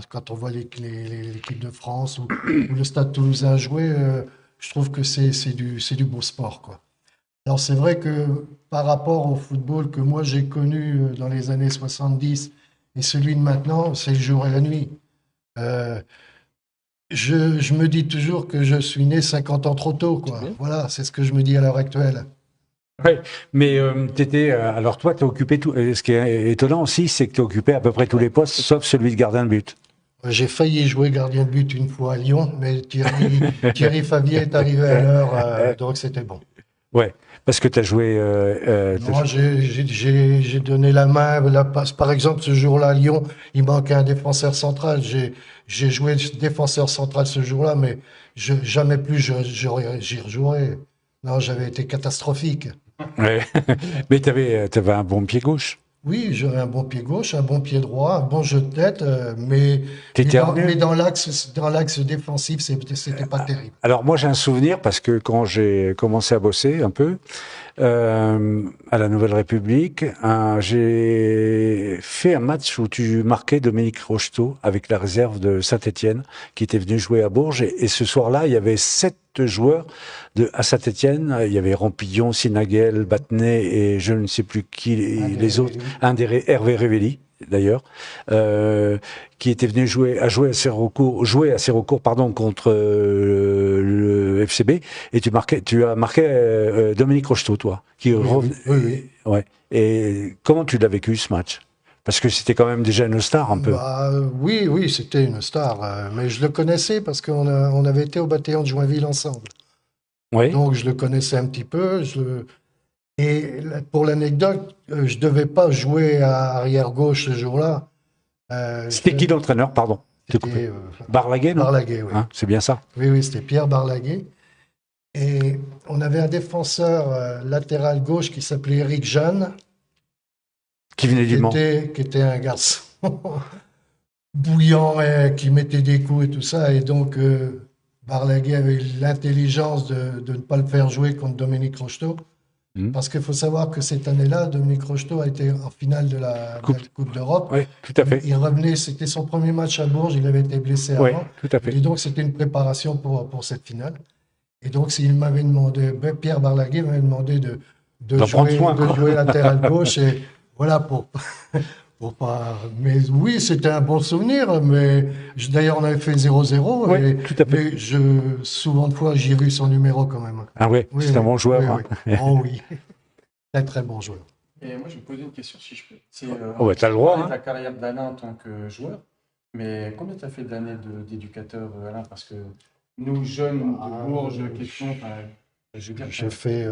Quand on voit l'équipe de France ou le Stade Toulousain jouer, je trouve que c'est du beau sport, quoi. Alors c'est vrai que par rapport au football que moi j'ai connu dans les années 70 et celui de maintenant, c'est le jour et la nuit. Je me dis toujours que je suis né 50 ans trop tôt, quoi. Voilà, c'est ce que je me dis à l'heure actuelle. Oui, mais alors toi, tu as occupé tout. Ce qui est étonnant aussi, c'est que tu as occupé à peu près tous les postes, sauf celui de gardien de but. J'ai failli jouer gardien de but une fois à Lyon, mais Thierry Favier est arrivé à l'heure, donc c'était bon. Ouais, parce que tu as joué. Moi, j'ai donné la main, la passe. Par exemple, ce jour-là à Lyon, il manquait un défenseur central. J'ai joué défenseur central ce jour-là, mais jamais plus j'y rejouerai. Non, j'avais été catastrophique. Ouais. Mais tu avais un bon pied gauche. Oui, j'avais un bon pied gauche, un bon pied droit, un bon jeu de tête, mais dans l'axe défensif, c'était pas terrible. Alors moi j'ai un souvenir parce que quand j'ai commencé à bosser un peu à la Nouvelle République, j'ai fait un match où tu marquais Dominique Rocheteau avec la réserve de Saint-Étienne qui était venu jouer à Bourges, et ce soir-là il y avait 7 joueurs à Saint-Étienne. Il y avait Rampillon, Sinaguel, Battenet et je ne sais plus qui les autres, Hervé Révelli d'ailleurs, qui était venu jouer à Sérocourt contre le FCB, et tu as marqué Dominique Rocheteau, toi, qui revenait. Oui. Ouais. Et comment tu l'as vécu ce match? Parce que c'était quand même déjà une star un peu. Oui, c'était une star. Mais je le connaissais parce qu'on avait été au bataillon de Joinville ensemble. Oui. Donc je le connaissais un petit peu. Et pour l'anecdote, je ne devais pas jouer à arrière-gauche ce jour-là. C'était qui l'entraîneur, pardon? C'était Barlaguet, non? Barlaguet, oui. Hein, c'est bien ça. Oui, c'était Pierre Barlaguet. Et on avait un défenseur latéral gauche qui s'appelait Éric Jeanne. Qui venait du Mans. Qui était un garçon bouillant et qui mettait des coups et tout ça. Et donc, Barlaguet avait l'intelligence de ne pas le faire jouer contre Dominique Rocheteau. Parce qu'il faut savoir que cette année-là, Dominique Rocheteau a été en finale de la Coupe d'Europe. Oui, tout à fait. Il revenait, c'était son premier match à Bourges, il avait été blessé avant. Oui, tout à fait. Et donc, c'était une préparation pour cette finale. Et donc, il m'avait demandé, Pierre Barlaguet m'avait demandé de jouer latéral gauche. Et voilà, pour pas. Mais oui, c'était un bon souvenir. Mais d'ailleurs, on avait fait 0-0. Oui, et, tout à fait. mais souvent de fois, j'ai vu son numéro quand même. Ah oui, c'est un bon joueur. Oui, oui. Oh oui, très très bon joueur. Et moi, je me posais une question, si je peux. T'as le droit. Tu as la carrière d'Alain en tant que joueur, mais combien tu as fait d'années d'éducateur, Alain? Parce que nous, jeunes de Bourges, question. J'ai fait.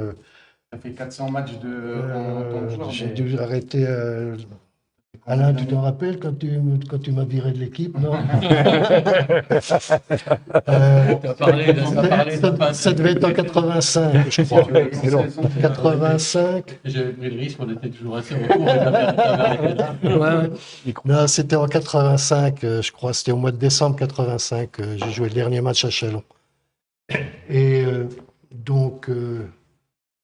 Ça fait 400 matchs en tant que joueur. J'ai dû arrêter. Alain, tu t'en rappelles quand tu m'as viré de l'équipe, non? Ça devait être en 85, je crois. 85. J'avais pris le risque, on était toujours assez recours. Non, c'était en 85, je crois. C'était au mois de décembre 85. J'ai joué le dernier match à Chalon. Et donc,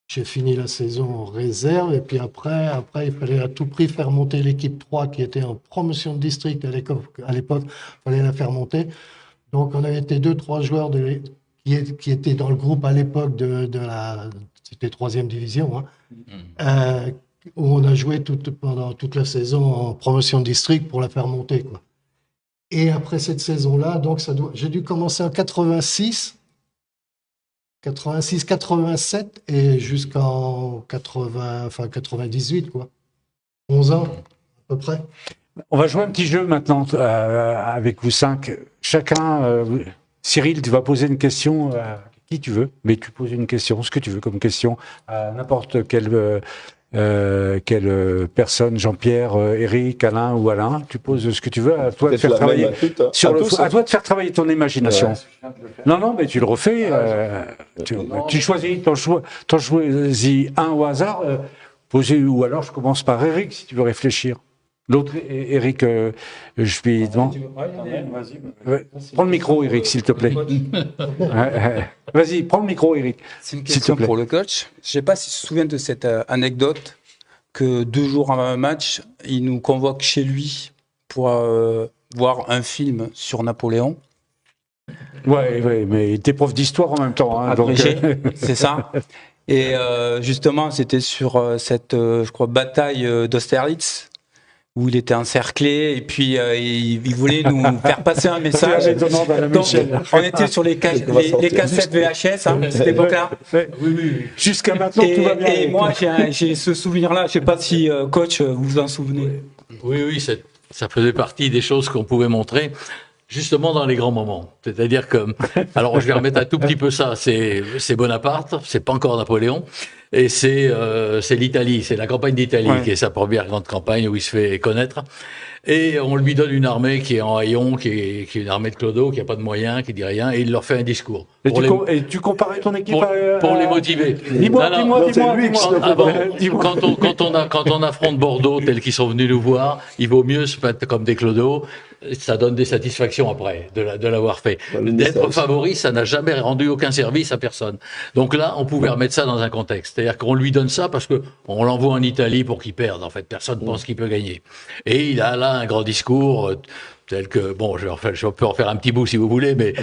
j'ai fini la saison en réserve. Et puis après, il fallait à tout prix faire monter l'équipe 3 qui était en promotion de district à l'époque. Il fallait la faire monter. Donc, on avait été 2-3 joueurs qui étaient dans le groupe à l'époque c'était 3e division, où on a joué pendant toute la saison en promotion de district pour la faire monter, quoi. Et après cette saison-là, donc j'ai dû commencer en 86, 87 et jusqu'en 98, quoi. 11 ans, à peu près. On va jouer un petit jeu maintenant avec vous 5. Chacun, Cyril, tu vas poser une question à qui tu veux, mais tu poses une question, ce que tu veux comme question, à n'importe quelle personne, Jean-Pierre, Eric, Alain ou Alain. Tu poses ce que tu veux, à toi de faire travailler à toi de faire travailler ton imagination. Non, mais tu le refais. Tu choisis, t'en choisis un au hasard. Ou alors je commence par Eric si tu veux réfléchir. L'autre, Eric, je lui demande. Prends le micro, Eric, s'il te plaît. Vas-y, prends le micro, Eric. C'est une question pour le coach. Je ne sais pas si tu te souviens de cette anecdote que 2 jours avant un match, il nous convoque chez lui pour voir un film sur Napoléon. Ouais, mais il était prof d'histoire en même temps. Hein, donc... C'est ça. Et justement, c'était sur cette, je crois, bataille d'Austerlitz, où il était encerclé, et puis il voulait nous faire passer un message. Donc, on était sur les cassettes VHS, à cette époque-là. Oui. Jusqu'à maintenant, tout va bien. Et moi, j'ai ce souvenir-là. Je ne sais pas si, coach, vous vous en souvenez. Oui, ça faisait partie des choses qu'on pouvait montrer. Justement dans les grands moments. C'est-à-dire que, alors je vais remettre un tout petit peu ça, c'est Bonaparte, c'est pas encore Napoléon, et c'est l'Italie, c'est la campagne d'Italie, qui est sa première grande campagne où il se fait connaître. Et on lui donne une armée qui est en haillons, qui est une armée de clodo, qui a pas de moyens, qui dit rien, et il leur fait un discours. Et tu comparais ton équipe pour les motiver. Dis-moi. Quand on affronte Bordeaux, tels qu'ils sont venus nous voir, il vaut mieux se mettre comme des clodos. Ça donne des satisfactions après de l'avoir fait. D'être favori, ça n'a jamais rendu aucun service à personne. Donc là, on pouvait remettre ça dans un contexte. C'est-à-dire qu'on lui donne ça parce que on l'envoie en Italie pour qu'il perde. En fait, personne ne pense qu'il peut gagner. Et il a là un grand discours tel que, bon, je peux en faire un petit bout si vous voulez, mais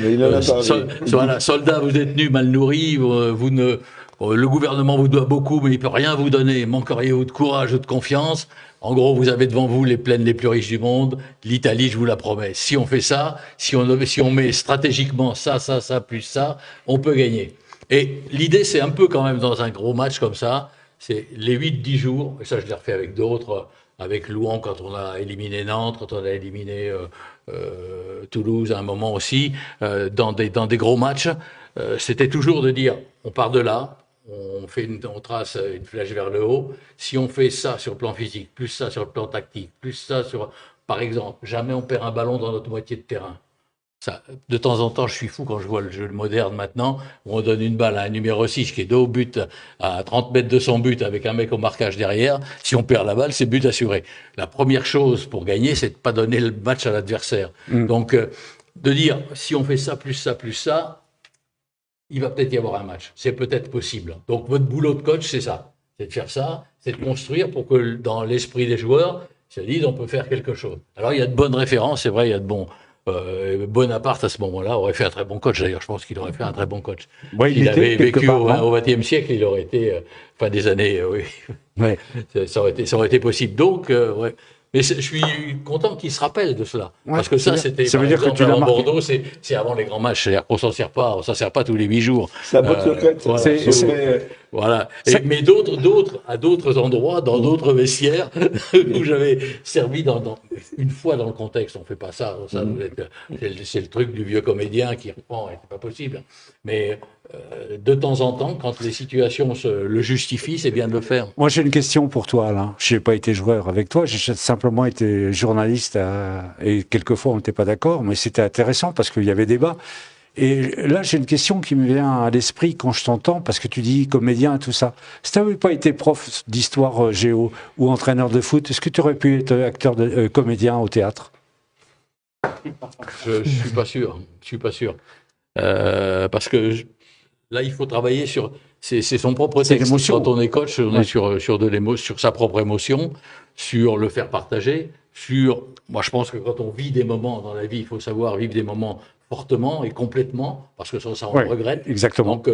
soldats, vous êtes nus, mal nourris, le gouvernement vous doit beaucoup, mais il peut rien vous donner. Manqueriez-vous de courage ou de confiance? En gros, vous avez devant vous les plaines les plus riches du monde. L'Italie, je vous la promets. Si on fait ça, si on met stratégiquement ça, plus ça, on peut gagner. Et l'idée, c'est un peu quand même dans un gros match comme ça, c'est les 8-10 jours, et ça je l'ai refait avec d'autres, avec Louan quand on a éliminé Nantes, quand on a éliminé Toulouse à un moment aussi, dans des gros matchs, c'était toujours de dire on part de là, on trace une flèche vers le haut. Si on fait ça sur le plan physique, plus ça sur le plan tactique, plus ça sur, par exemple, jamais on perd un ballon dans notre moitié de terrain. Ça, de temps en temps, je suis fou quand je vois le jeu moderne maintenant, où on donne une balle à un numéro 6 qui est dos au but, à 30 mètres de son but, avec un mec au marquage derrière. Si on perd la balle, c'est but assuré. La première chose pour gagner, c'est de pas donner le match à l'adversaire. Donc, de dire, si on fait ça, plus ça, plus ça, il va peut-être y avoir un match. C'est peut-être possible. Donc, votre boulot de coach, c'est ça. C'est de faire ça, c'est de construire pour que dans l'esprit des joueurs, ils se disent, on peut faire quelque chose. Alors, il y a de bonnes références, c'est vrai, il y a de bons... Bonaparte à ce moment-là aurait fait un très bon coach. D'ailleurs, je pense qu'il aurait fait un très bon coach. Ouais, il avait vécu part, au XXe siècle, il aurait été fin des années. Oui, ouais. ça aurait été possible. Donc, ouais. Mais je suis content qu'il se rappelle de cela, parce que ça c'était. Ça veut dire que tu l'as marqué. Bordeaux, c'est avant les grands matchs. C'est-à-dire qu'on s'en sert pas tous les 8 jours. C'est la bonne secrète. Voilà. Mais à d'autres endroits, dans d'autres vestiaires, où j'avais servi une fois dans le contexte, on fait pas ça. C'est le truc du vieux comédien qui reprend, c'est pas possible. Mais de temps en temps, quand les situations le justifient, c'est bien de le faire. Moi, j'ai une question pour toi, Alain. Je n'ai pas été joueur avec toi, j'ai simplement été journaliste et quelquefois on n'était pas d'accord, mais c'était intéressant parce qu'il y avait débat. Et là, j'ai une question qui me vient à l'esprit quand je t'entends, parce que tu dis comédien et tout ça. Si tu n'avais pas été prof d'histoire géo ou entraîneur de foot, est-ce que tu aurais pu être acteur comédien au théâtre? Je suis pas sûr. Je suis pas sûr. Parce que là, il faut travailler sur... C'est son propre texte. Quand on est coach, on est sur sa propre émotion, sur le faire partager, moi, je pense que quand on vit des moments dans la vie, il faut savoir vivre des moments fortement et complètement, parce que ça on regrette. Exactement. Donc,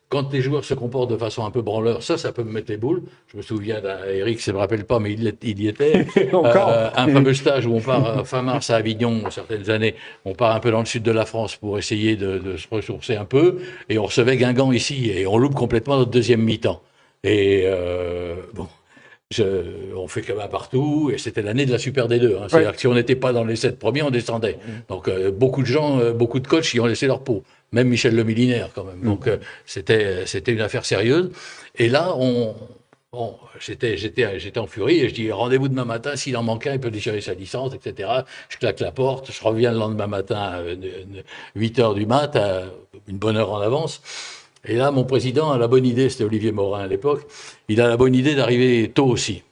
quand les joueurs se comportent de façon un peu branleur, ça peut me mettre les boules. Je me souviens d'Eric, ça ne me rappelle pas, mais il y était. Un fameux stage où on part fin mars à Avignon, certaines années, on part un peu dans le sud de la France pour essayer de se ressourcer un peu, et on recevait Guingamp ici, et on loupe complètement notre deuxième mi-temps. Et bon... on fait comme un partout, et c'était l'année de la Super D2. Hein. C'est-à-dire que si on n'était pas dans les 7 premiers, on descendait. Donc beaucoup de gens, beaucoup de coachs y ont laissé leur peau. Même Michel Le Milinaire, quand même. Donc c'était une affaire sérieuse. Et là, j'étais en furie, et je dis rendez-vous demain matin, s'il en manque un, il peut déchirer sa licence, etc. Je claque la porte, je reviens le lendemain matin à 8h du mat, à une bonne heure en avance. Et là, mon président a la bonne idée, c'était Olivier Morin à l'époque, il a la bonne idée d'arriver tôt aussi.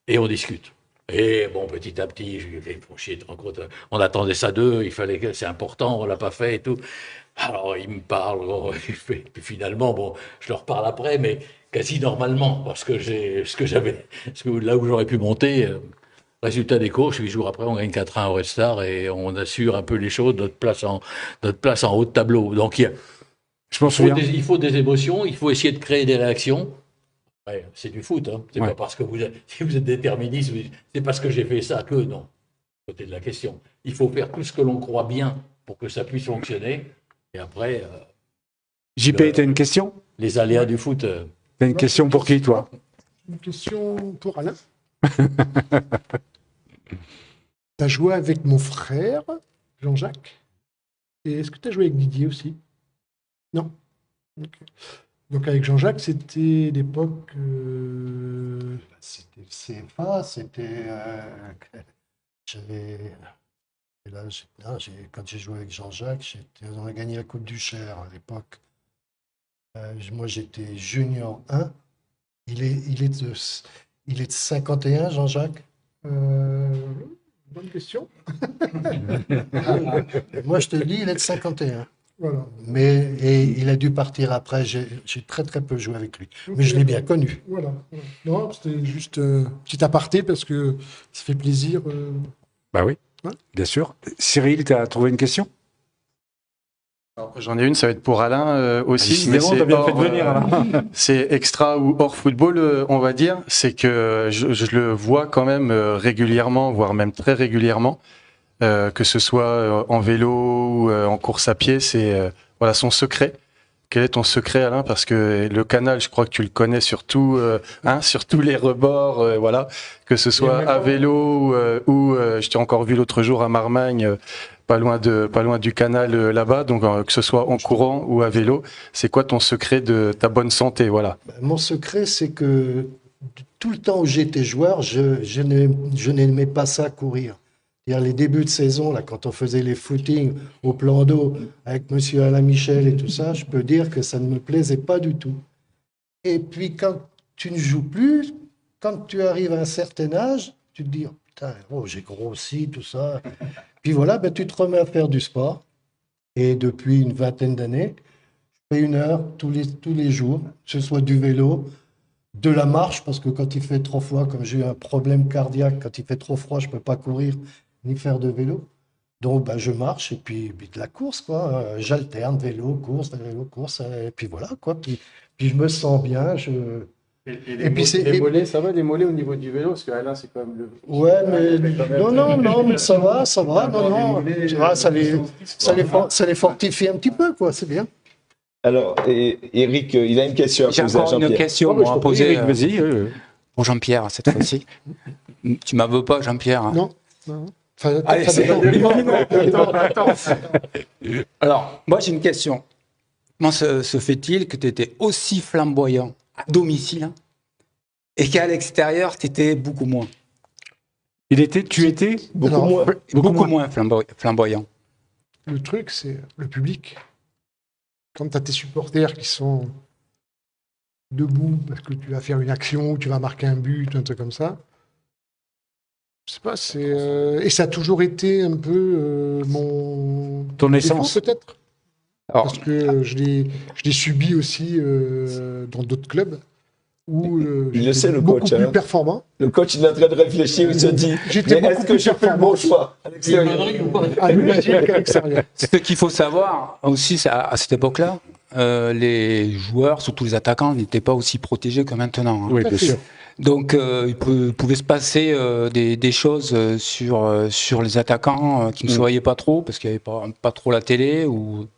Et on discute. Et bon, petit à petit, je lui ai fait, chier, on attendait ça d'eux, il fallait que c'est important, on l'a pas fait et tout. Alors, il me parle, puis finalement, bon, je leur parle après, mais quasi normalement, parce que là où j'aurais pu monter, résultat des courses, 8 jours après, on gagne 4-1 au Red Star et on assure un peu les choses, notre place en haut de tableau. Donc, il faut des émotions, il faut essayer de créer des réactions. Ouais, c'est du foot, hein. C'est pas parce que si vous êtes déterministe, c'est parce que j'ai fait ça que non. Côté de la question. Il faut faire tout ce que l'on croit bien pour que ça puisse fonctionner. Et après. JP, tu as une question? Les aléas du foot. Tu as une question pour qui, toi? Une question pour Alain. Tu as joué avec mon frère, Jean-Jacques. Et est-ce que tu as joué avec Didier aussi? Non. Okay. Donc avec Jean-Jacques, c'était l'époque... C'était le CFA, c'était... quand j'ai joué avec Jean-Jacques, on a gagné la Coupe du Cher à l'époque. Moi, j'étais junior 1. Il est de 51, Jean-Jacques. Bonne question. Moi, je te dis, il est de 51. Voilà. Mais il a dû partir après. J'ai très très peu joué avec lui. Okay. Mais je l'ai bien connu. Voilà. Non, c'était juste petit aparté parce que ça fait plaisir. Bah oui, ouais. Bien sûr. Cyril, tu as trouvé une question? J'en ai une, ça va être pour Alain aussi. Mais c'est bien fait de venir, Alain. C'est extra ou hors football, on va dire. C'est que je le vois quand même régulièrement, voire même très régulièrement. Que ce soit en vélo ou en course à pied, c'est voilà son secret Quel est ton secret, Alain? Parce que le canal, je crois que tu le connais surtout, sur tous les rebords, voilà. Que ce soit à vélo ou je t'ai encore vu l'autre jour à Marmagne, pas loin du canal là-bas. Donc que ce soit en courant ou à vélo, c'est quoi ton secret de ta bonne santé, voilà? Mon secret, c'est que tout le temps où j'étais joueur, je n'aimais pas ça courir. C'est-à-dire les débuts de saison, là, quand on faisait les footings au plan d'eau avec monsieur Alain Michel et tout ça, je peux dire que ça ne me plaisait pas du tout. Et puis quand tu ne joues plus, quand tu arrives à un certain âge, tu te dis, oh, putain, j'ai grossi, tout ça. Puis voilà, tu te remets à faire du sport. Et depuis une vingtaine d'années, je fais 1 heure tous les jours, que ce soit du vélo, de la marche, parce que quand il fait trop froid, comme j'ai eu un problème cardiaque, quand il fait trop froid, je ne peux pas courir ni faire de vélo. Donc, je marche et puis de la course, quoi. J'alterne vélo, course, et puis voilà, quoi. Puis je me sens bien. Et puis les mollets, ça va, les mollets au niveau du vélo, parce que Alain, c'est quand même le. Ouais, mais non, mais ça va, non, ça les fortifie un petit peu, quoi. C'est bien. Alors, Eric, il a une question à poser à Jean-Pierre. J'ai encore une question à poser vas-y. pour Jean-Pierre cette fois-ci. Tu m'en veux pas, Jean-Pierre? Hein? Non. Enfin, Allez, ça dépend. Attends. Alors, moi j'ai une question. Comment se fait-il que tu étais aussi flamboyant à domicile et qu'à l'extérieur, tu étais beaucoup moins? Tu étais Beaucoup moins flamboyant. Le truc, c'est le public. Quand tu as tes supporters qui sont debout parce que tu vas faire une action ou tu vas marquer un but, un truc comme ça, je sais pas, et ça a toujours été un peu ton essence, peut-être. Parce que je l'ai subi aussi dans d'autres clubs où il le sait, le beaucoup coach, plus performant. Le coach, il est en train de réfléchir, il se dit, est-ce que je fais le bon choix à l'extérieur? Ce qu'il faut savoir aussi, à cette époque-là, les joueurs, surtout les attaquants, n'étaient pas aussi protégés que maintenant. Hein. Oui, bien sûr. Donc, il pouvait se passer des choses sur les attaquants qui ne se voyaient pas trop, parce qu'il n'y avait pas trop la télé, ou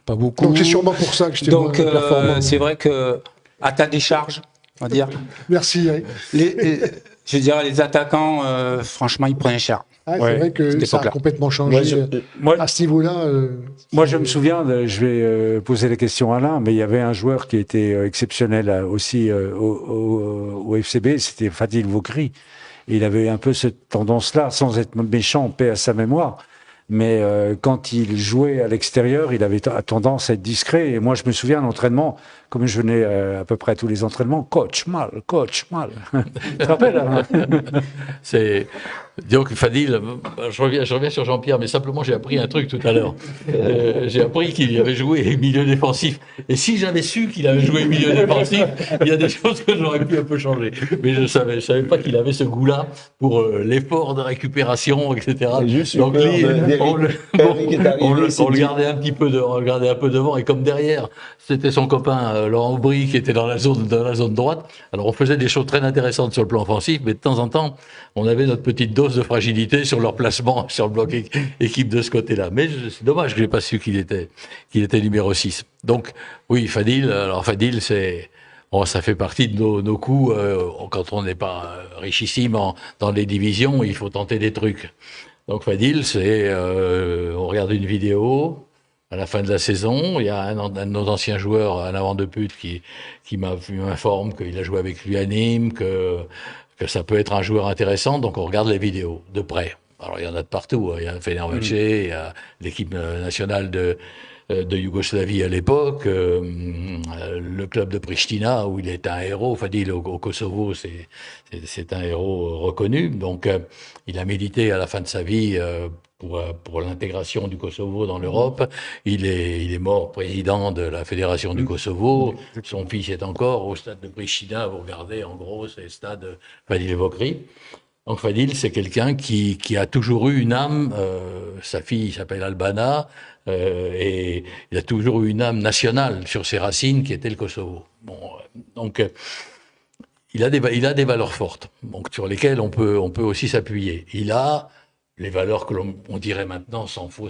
pas beaucoup. Donc, c'est sûrement pour ça que j'étais moins performant. C'est vrai que à ta décharge, on va dire. Merci. Je dirais, les attaquants, franchement, ils prenaient cher. C'est vrai que ça a complètement changé. À ce niveau-là. Moi, je me souviens, je vais poser la question à Alain, mais il y avait un joueur qui était exceptionnel aussi au FCB, c'était Fadil Vokri. Il avait un peu cette tendance-là, sans être méchant, paix à sa mémoire. Mais quand il jouait à l'extérieur, il avait tendance à être discret. Et moi, je me souviens à l'entraînement, comme je venais à peu près à tous les entraînements, coach mal. Tu te rappelles, hein? C'est donc Fadil. Je reviens sur Jean-Pierre, mais simplement j'ai appris un truc tout à l'heure. J'ai appris qu'il avait joué milieu défensif. Et si j'avais su qu'il avait joué milieu défensif, il y a des choses que j'aurais pu un peu changer. Mais je savais pas qu'il avait ce goût-là pour l'effort de récupération, etc. Donc on le gardait un petit peu un peu devant, et comme derrière c'était son copain Laurent Aubry qui était dans la zone droite, alors on faisait des choses très intéressantes sur le plan offensif, mais de temps en temps on avait notre petite dose de fragilité sur leur placement sur le bloc équipe de ce côté-là. Mais c'est dommage que j'ai pas su qu'il était numéro 6. Donc oui, Fadil, ça fait partie de nos coups. Quand on n'est pas richissime dans les divisions, il faut tenter des trucs. Donc Fadil, on regarde une vidéo à la fin de la saison. Il y a un de nos anciens joueurs, un avant de pute, qui m'informe qu'il a joué avec lui à Nîmes, que ça peut être un joueur intéressant. Donc on regarde les vidéos de près. Alors il y en a de partout. Il y a Fenerbahçe, il y a l'équipe nationale de Yougoslavie à l'époque, le club de Pristina où il est un héros. Fadil au Kosovo, c'est un héros reconnu. Donc il a milité à la fin de sa vie pour l'intégration du Kosovo dans l'Europe. Il est mort président de la fédération du Kosovo. Son fils est encore au stade de Pristina. Vous regardez, en gros, c'est le stade Fadil Vokri. Donc Fadil, c'est quelqu'un qui a toujours eu une âme. Sa fille s'appelle Albana. Et il a toujours eu une âme nationale sur ses racines qui était le Kosovo. Bon, donc il a des valeurs fortes, donc sur lesquelles on peut aussi s'appuyer. Il a les valeurs que l'on dirait maintenant sans faux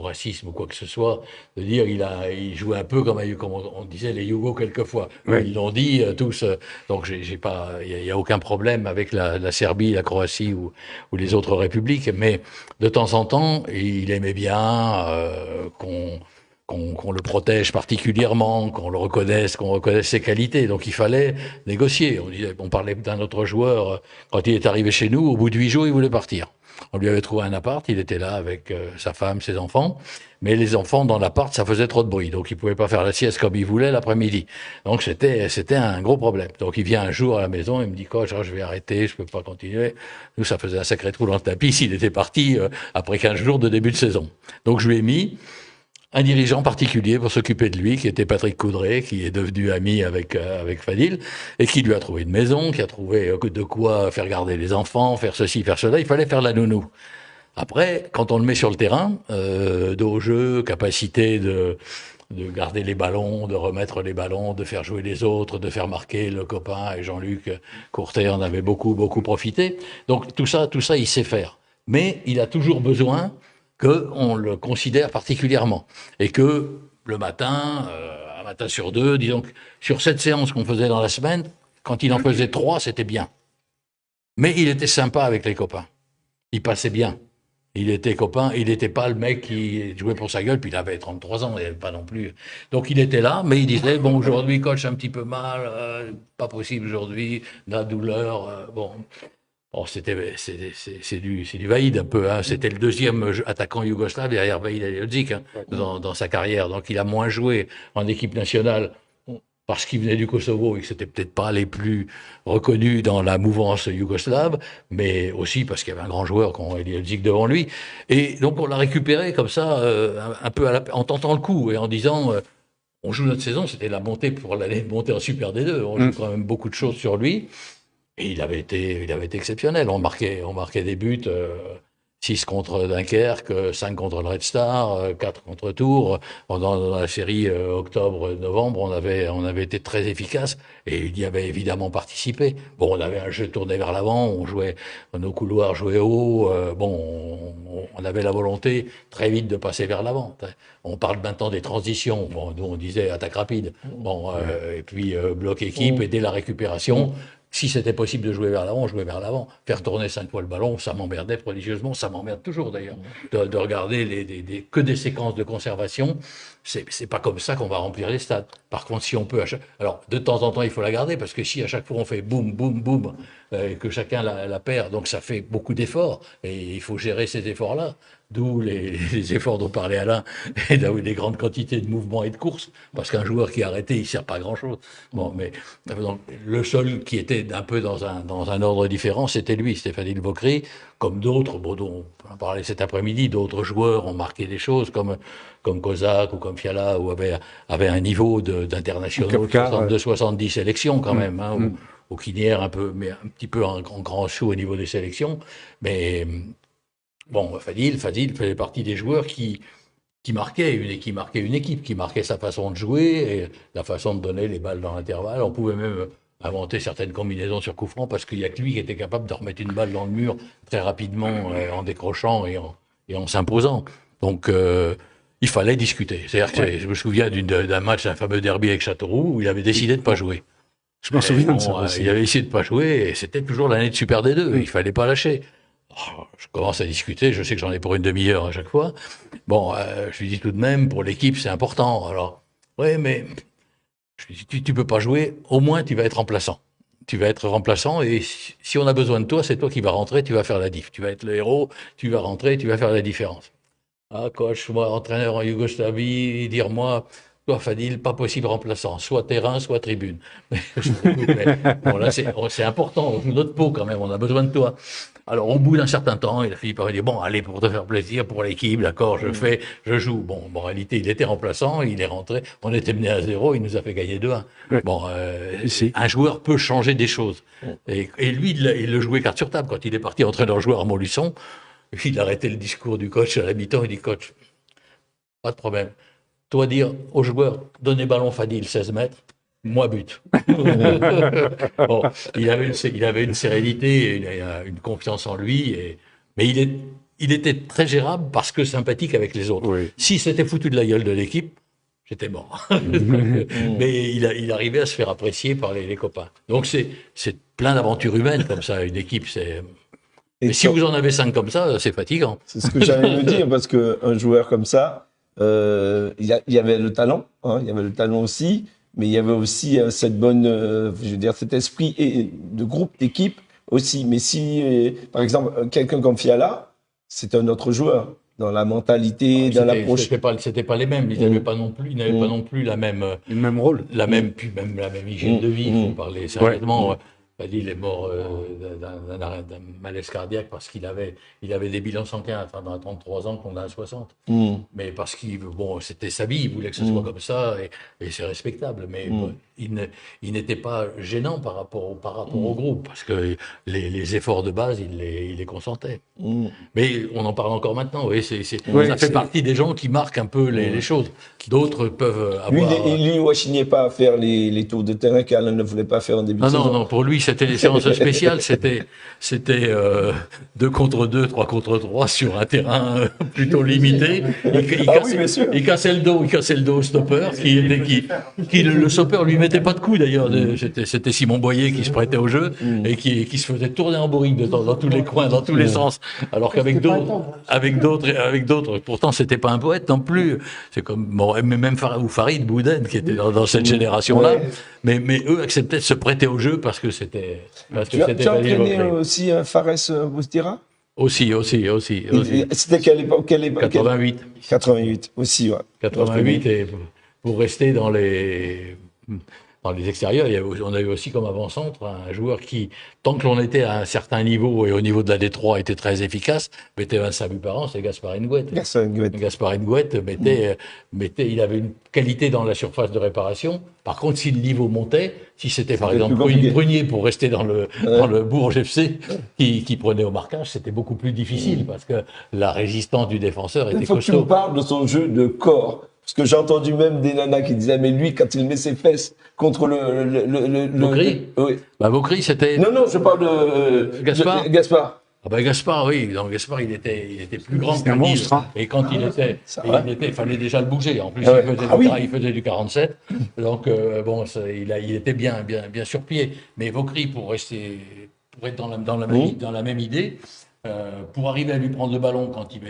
racisme ou quoi que ce soit, de dire il jouait un peu comme on disait les Yougos quelquefois. Oui. Ils l'ont dit tous. Donc il y a aucun problème avec la Serbie, la Croatie ou les autres républiques, mais de temps en temps, il aimait bien qu'on le protège particulièrement, qu'on reconnaisse ses qualités. Donc il fallait négocier. On parlait d'un autre joueur, quand il est arrivé chez nous, au bout de 8 jours, il voulait partir. On lui avait trouvé un appart, il était là avec sa femme, ses enfants, mais les enfants dans l'appart, ça faisait trop de bruit, donc il pouvait pas faire la sieste comme il voulait l'après-midi. Donc c'était un gros problème. Donc il vient un jour à la maison, il me dit coach, je vais arrêter, je peux pas continuer. Nous, ça faisait un sacré trou dans le tapis s'il était parti après 15 jours de début de saison. Donc je lui ai mis un dirigeant particulier pour s'occuper de lui, qui était Patrick Coudray, qui est devenu ami avec Fadil, et qui lui a trouvé une maison, qui a trouvé de quoi faire garder les enfants, faire ceci, faire cela. Il fallait faire la nounou. Après, quand on le met sur le terrain, dos au jeu, capacité de garder les ballons, de remettre les ballons, de faire jouer les autres, de faire marquer le copain, et Jean-Luc Courtet en avait beaucoup profité. Donc tout ça, il sait faire. Mais il a toujours besoin qu'on le considère particulièrement. Et que le matin, un matin sur deux, disons que sur 7 séances qu'on faisait dans la semaine, quand il en faisait 3, c'était bien. Mais il était sympa avec les copains. Il passait bien. Il était copain, il n'était pas le mec qui jouait pour sa gueule, puis il avait 33 ans, il n'avait pas non plus. Donc il était là, mais il disait, bon, aujourd'hui, coach, un petit peu mal, pas possible aujourd'hui, la douleur, bon... Bon, c'est du Vaïd un peu. Hein. C'était le deuxième attaquant yougoslave derrière Vaïd Halilhodžić dans sa carrière. Donc il a moins joué en équipe nationale parce qu'il venait du Kosovo et que c'était peut-être pas les plus reconnus dans la mouvance yougoslave, mais aussi parce qu'il y avait un grand joueur comme Halilhodžić devant lui. Et donc on l'a récupéré comme ça, un peu en tentant le coup et en disant on joue notre saison, c'était la montée pour l'année de monter en Super D2. On joue quand même beaucoup de choses sur lui. Et il avait été exceptionnel. On marquait des buts, 6 contre Dunkerque, 5 contre le Red Star, 4 contre Tours. Dans la série octobre-novembre, on avait été très efficace et il y avait évidemment participé. Bon, on avait un jeu tourné vers l'avant, nos couloirs jouaient haut. On avait la volonté très vite de passer vers l'avant. On parle maintenant des transitions. Bon, nous on disait attaque rapide. Bon, et puis bloc équipe et dès la récupération. Si c'était possible de jouer vers l'avant, on jouait vers l'avant. Faire tourner 5 fois le ballon, ça m'emmerdait prodigieusement. Ça m'emmerde toujours d'ailleurs. De regarder que des séquences de conservation. C'est pas comme ça qu'on va remplir les stades. Par contre, si on peut... Alors, de temps en temps, il faut la garder, parce que si à chaque fois on fait boum, boum, boum, et que chacun la perd, donc ça fait beaucoup d'efforts. Et il faut gérer ces efforts-là. D'où les efforts dont parlait Alain, et des grandes quantités de mouvements et de courses, parce qu'un joueur qui est arrêté, il sert pas à grand-chose. Bon, mais donc, le seul qui était un peu dans un ordre différent, c'était lui, Stéphanie Vokri, comme d'autres, dont on en parlait cet après-midi, d'autres joueurs ont marqué des choses, comme Kozak ou comme Fiala, ou avaient un niveau d'internationaux de 70 sélections quand même, hein, ou Kinière mais un petit peu en grand saut au niveau des sélections, mais... Bon, Fadil faisait partie des joueurs qui marquaient une équipe, qui marquait sa façon de jouer et la façon de donner les balles dans l'intervalle. On pouvait même inventer certaines combinaisons sur coup franc parce qu'il y a que lui qui était capable de remettre une balle dans le mur très rapidement en décrochant et en s'imposant. Donc, il fallait discuter. C'est-à-dire que je me souviens d'un match, un fameux derby avec Châteauroux, où il avait décidé de pas jouer. Je m'en souviens de ça aussi. Il avait décidé de pas jouer et c'était toujours l'année de Super D2. Il fallait pas lâcher. Je commence à discuter, je sais que j'en ai pour une demi-heure à chaque fois. Bon, je lui dis tout de même, pour l'équipe, c'est important. Alors, ouais, mais je lui dis, tu peux pas jouer, au moins tu vas être remplaçant. Tu vas être remplaçant et si on a besoin de toi, c'est toi qui vas rentrer, tu vas faire la diff. Tu vas être le héros, tu vas rentrer, tu vas faire la différence. Ah, coach, moi, entraîneur en Yougoslavie, dire-moi, toi, Fadil, pas possible remplaçant, soit terrain, soit tribune. Mais bon, là, c'est important, notre peau quand même, on a besoin de toi. Alors, au bout d'un certain temps, il a fini par dire, bon, allez, pour te faire plaisir, pour l'équipe, d'accord, je joue. Bon, en réalité, il était remplaçant, il est rentré, on était mené à 0, il nous a fait gagner 2-1. Oui. Bon, un joueur peut changer des choses. Et lui, il le jouait carte sur table. Quand il est parti entraîneur-joueur à Montluçon, il a arrêté le discours du coach à la mi-temps, il dit, coach, pas de problème. Toi dire aux joueurs, donnez ballon Fadil 16 mètres, moi but. Bon, il avait une sérénité, une confiance en lui, et Mais il était très gérable parce que sympathique avec les autres. Oui. Si c'était foutu de la gueule de l'équipe, j'étais mort. Mais il arrivait à se faire apprécier par les copains. Donc c'est plein d'aventures humaines comme ça, une équipe. Mais si vous en avez 5 comme ça, c'est fatigant. C'est ce que j'allais me dire, parce qu'un joueur comme ça, il y avait le talent, hein, il y avait le talent aussi, mais il y avait aussi cette bonne, je veux dire, cet esprit de groupe, d'équipe aussi. Mais si, par exemple, quelqu'un comme Fiala, c'est un autre joueur. Dans la mentalité, dans l'approche. C'était pas les mêmes. Ils n'avaient pas non plus, la même, Le même rôle. la même hygiène de vie. Il faut parler sérieusement. Il est mort d'un malaise cardiaque parce qu'il avait des bilans sanguins à 33 ans qu'on a à 60. Mais parce c'était sa vie, il voulait que ce soit comme ça et c'est respectable. Mais il n'était pas gênant par rapport au groupe parce que les efforts de base, il les consentait. Mais on en parle encore maintenant. Oui, ça fait partie des gens qui marquent un peu les choses. D'autres peuvent avoir. Lui, il ne rechignait pas à faire les tours de terrain qu'Alain ne voulait pas faire en début de saison. Non, pour lui, c'était les séances spéciales, c'était 2 contre 2, 3 contre 3 sur un terrain plutôt limité. Il cassait le dos au stopper, le stopper lui mettait pas de coups d'ailleurs. C'était Simon Boyer qui se prêtait au jeu et qui se faisait tourner en bourrique dans tous les coins, dans tous les sens. Alors qu'avec d'autres, pourtant c'était pas un poète non plus. C'est comme même Farid Bouden qui était dans cette génération-là. Mais eux acceptaient de se prêter au jeu parce que c'était. Tu as entraîné aussi Fares Boustira? Aussi. C'était quelle époque? 88. 88 aussi, ouais. 88 et pour rester dans les extérieurs, on a eu aussi comme avant-centre un joueur qui, tant que l'on était à un certain niveau et au niveau de la D3 était très efficace, mettait 25 buts par an, c'est Gaspard Nguet. Gaspard Nguet il avait une qualité dans la surface de réparation. Par contre, si le niveau montait, si c'était par exemple Prunier pour rester dans le Bourges FC qui prenait au marquage, c'était beaucoup plus difficile parce que la résistance du défenseur était costaud. Il faut que tu me parles de son jeu de corps. Parce que j'ai entendu même des nanas qui disaient, mais lui, quand il met ses fesses contre Vaucry. Oui. Vaucry, c'était. Non, je parle de Gaspard. Gaspard. Gaspard, oui. Donc, Gaspard, il était plus grand que un monstre. Hein. Et quand il fallait déjà le bouger. En plus, il faisait du 47. Donc, il était bien sur pied. Mais Vaucry, pour être dans la même idée, pour arriver à lui prendre le ballon quand il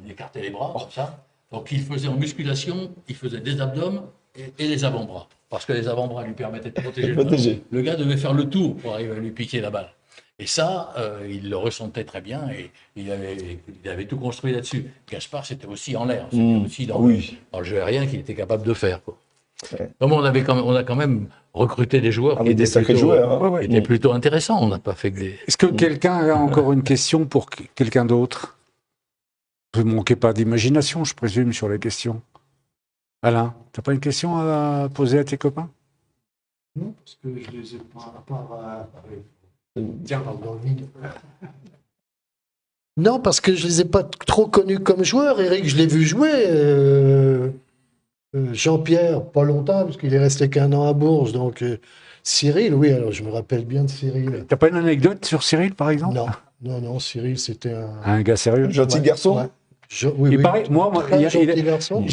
écartait les bras, comme ça. Donc, il faisait en musculation, il faisait des abdomens et les avant-bras. Parce que les avant-bras lui permettaient de protéger le ballon. Le gars devait faire le tour pour arriver à lui piquer la balle. Et ça, il le ressentait très bien et il avait tout construit là-dessus. Gaspard, c'était aussi en l'air. C'était aussi dans le jeu aérien qu'il était capable de faire. Quoi. Ouais. Donc, on a quand même recruté des joueurs qui étaient plutôt intéressants. On n'a pas fait que des... Est-ce que quelqu'un a encore une question pour quelqu'un d'autre? Vous ne manquez pas d'imagination, je présume, sur les questions. Alain, tu n'as pas une question à poser à tes copains? Non, parce que je ne les ai pas, à part... Tiens, dans le vide. Non, parce que je ne les ai pas trop connus comme joueurs. Eric, je l'ai vu jouer. Jean-Pierre, pas longtemps, parce qu'il est resté qu'1 an à Bourges. Donc, Cyril, oui, alors je me rappelle bien de Cyril. Tu n'as pas une anecdote sur Cyril, par exemple? Non, Cyril, c'était un gars sérieux. Un gentil garçon. Ouais. Il paraît, il gentil garçon.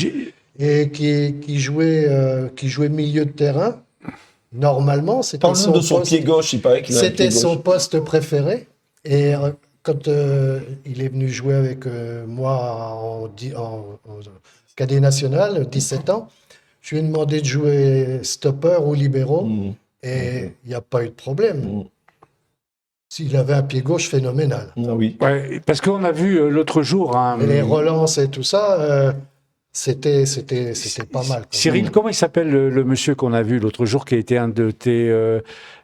Et qui jouait milieu de terrain. Normalement, c'était son pied gauche, il paraît qu'il a un pied gauche. C'était son poste préféré. Et quand il est venu jouer avec moi en cadet national, 17 ans, je lui ai demandé de jouer stopper ou libéraux. Et il n'y a pas eu de problème. S'il avait un pied gauche phénoménal. Oui. Ouais, parce qu'on a vu l'autre jour... les relances et tout ça... C'était pas mal. Cyril, comment il s'appelle le monsieur qu'on a vu l'autre jour, qui a été un de tes...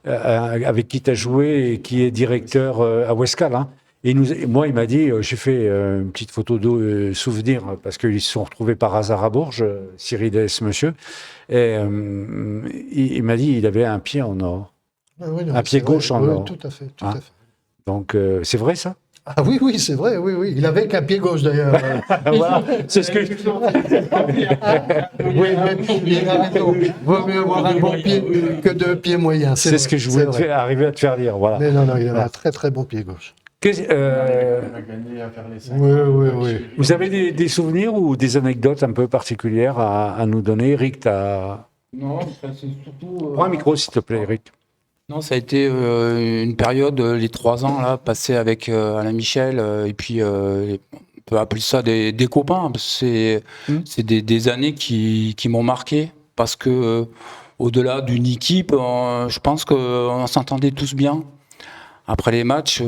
avec qui tu as joué et qui est directeur à Ouescal, hein. Et moi, il m'a dit, j'ai fait une petite photo de souvenir, parce qu'ils se sont retrouvés par hasard à Bourges, Cyril et ce monsieur. Et il m'a dit il avait un pied en or. Un pied gauche en or. Tout à fait. Tout à fait. Donc, c'est vrai ça? Ah oui, c'est vrai, oui. Il avait qu'un pied gauche d'ailleurs. Voilà, c'est ce que je... Oui, il a raison. Vaut mieux avoir un bon pied que 2 pieds moyens. C'est ce que je voulais arriver à te faire dire. Voilà. Mais non, il avait un très très bon pied gauche. On a gagné à faire les 5. Oui. Vous avez des souvenirs ou des anecdotes un peu particulières à nous donner? Eric, Non, c'est surtout. Prends un micro, s'il te plaît, Eric. Non, ça a été une période, les 3 ans là, passés avec Alain Michel, et puis on peut appeler ça des copains. Parce que c'est des années qui m'ont marqué, parce que au-delà d'une équipe, je pense qu'on s'entendait tous bien. Après les matchs,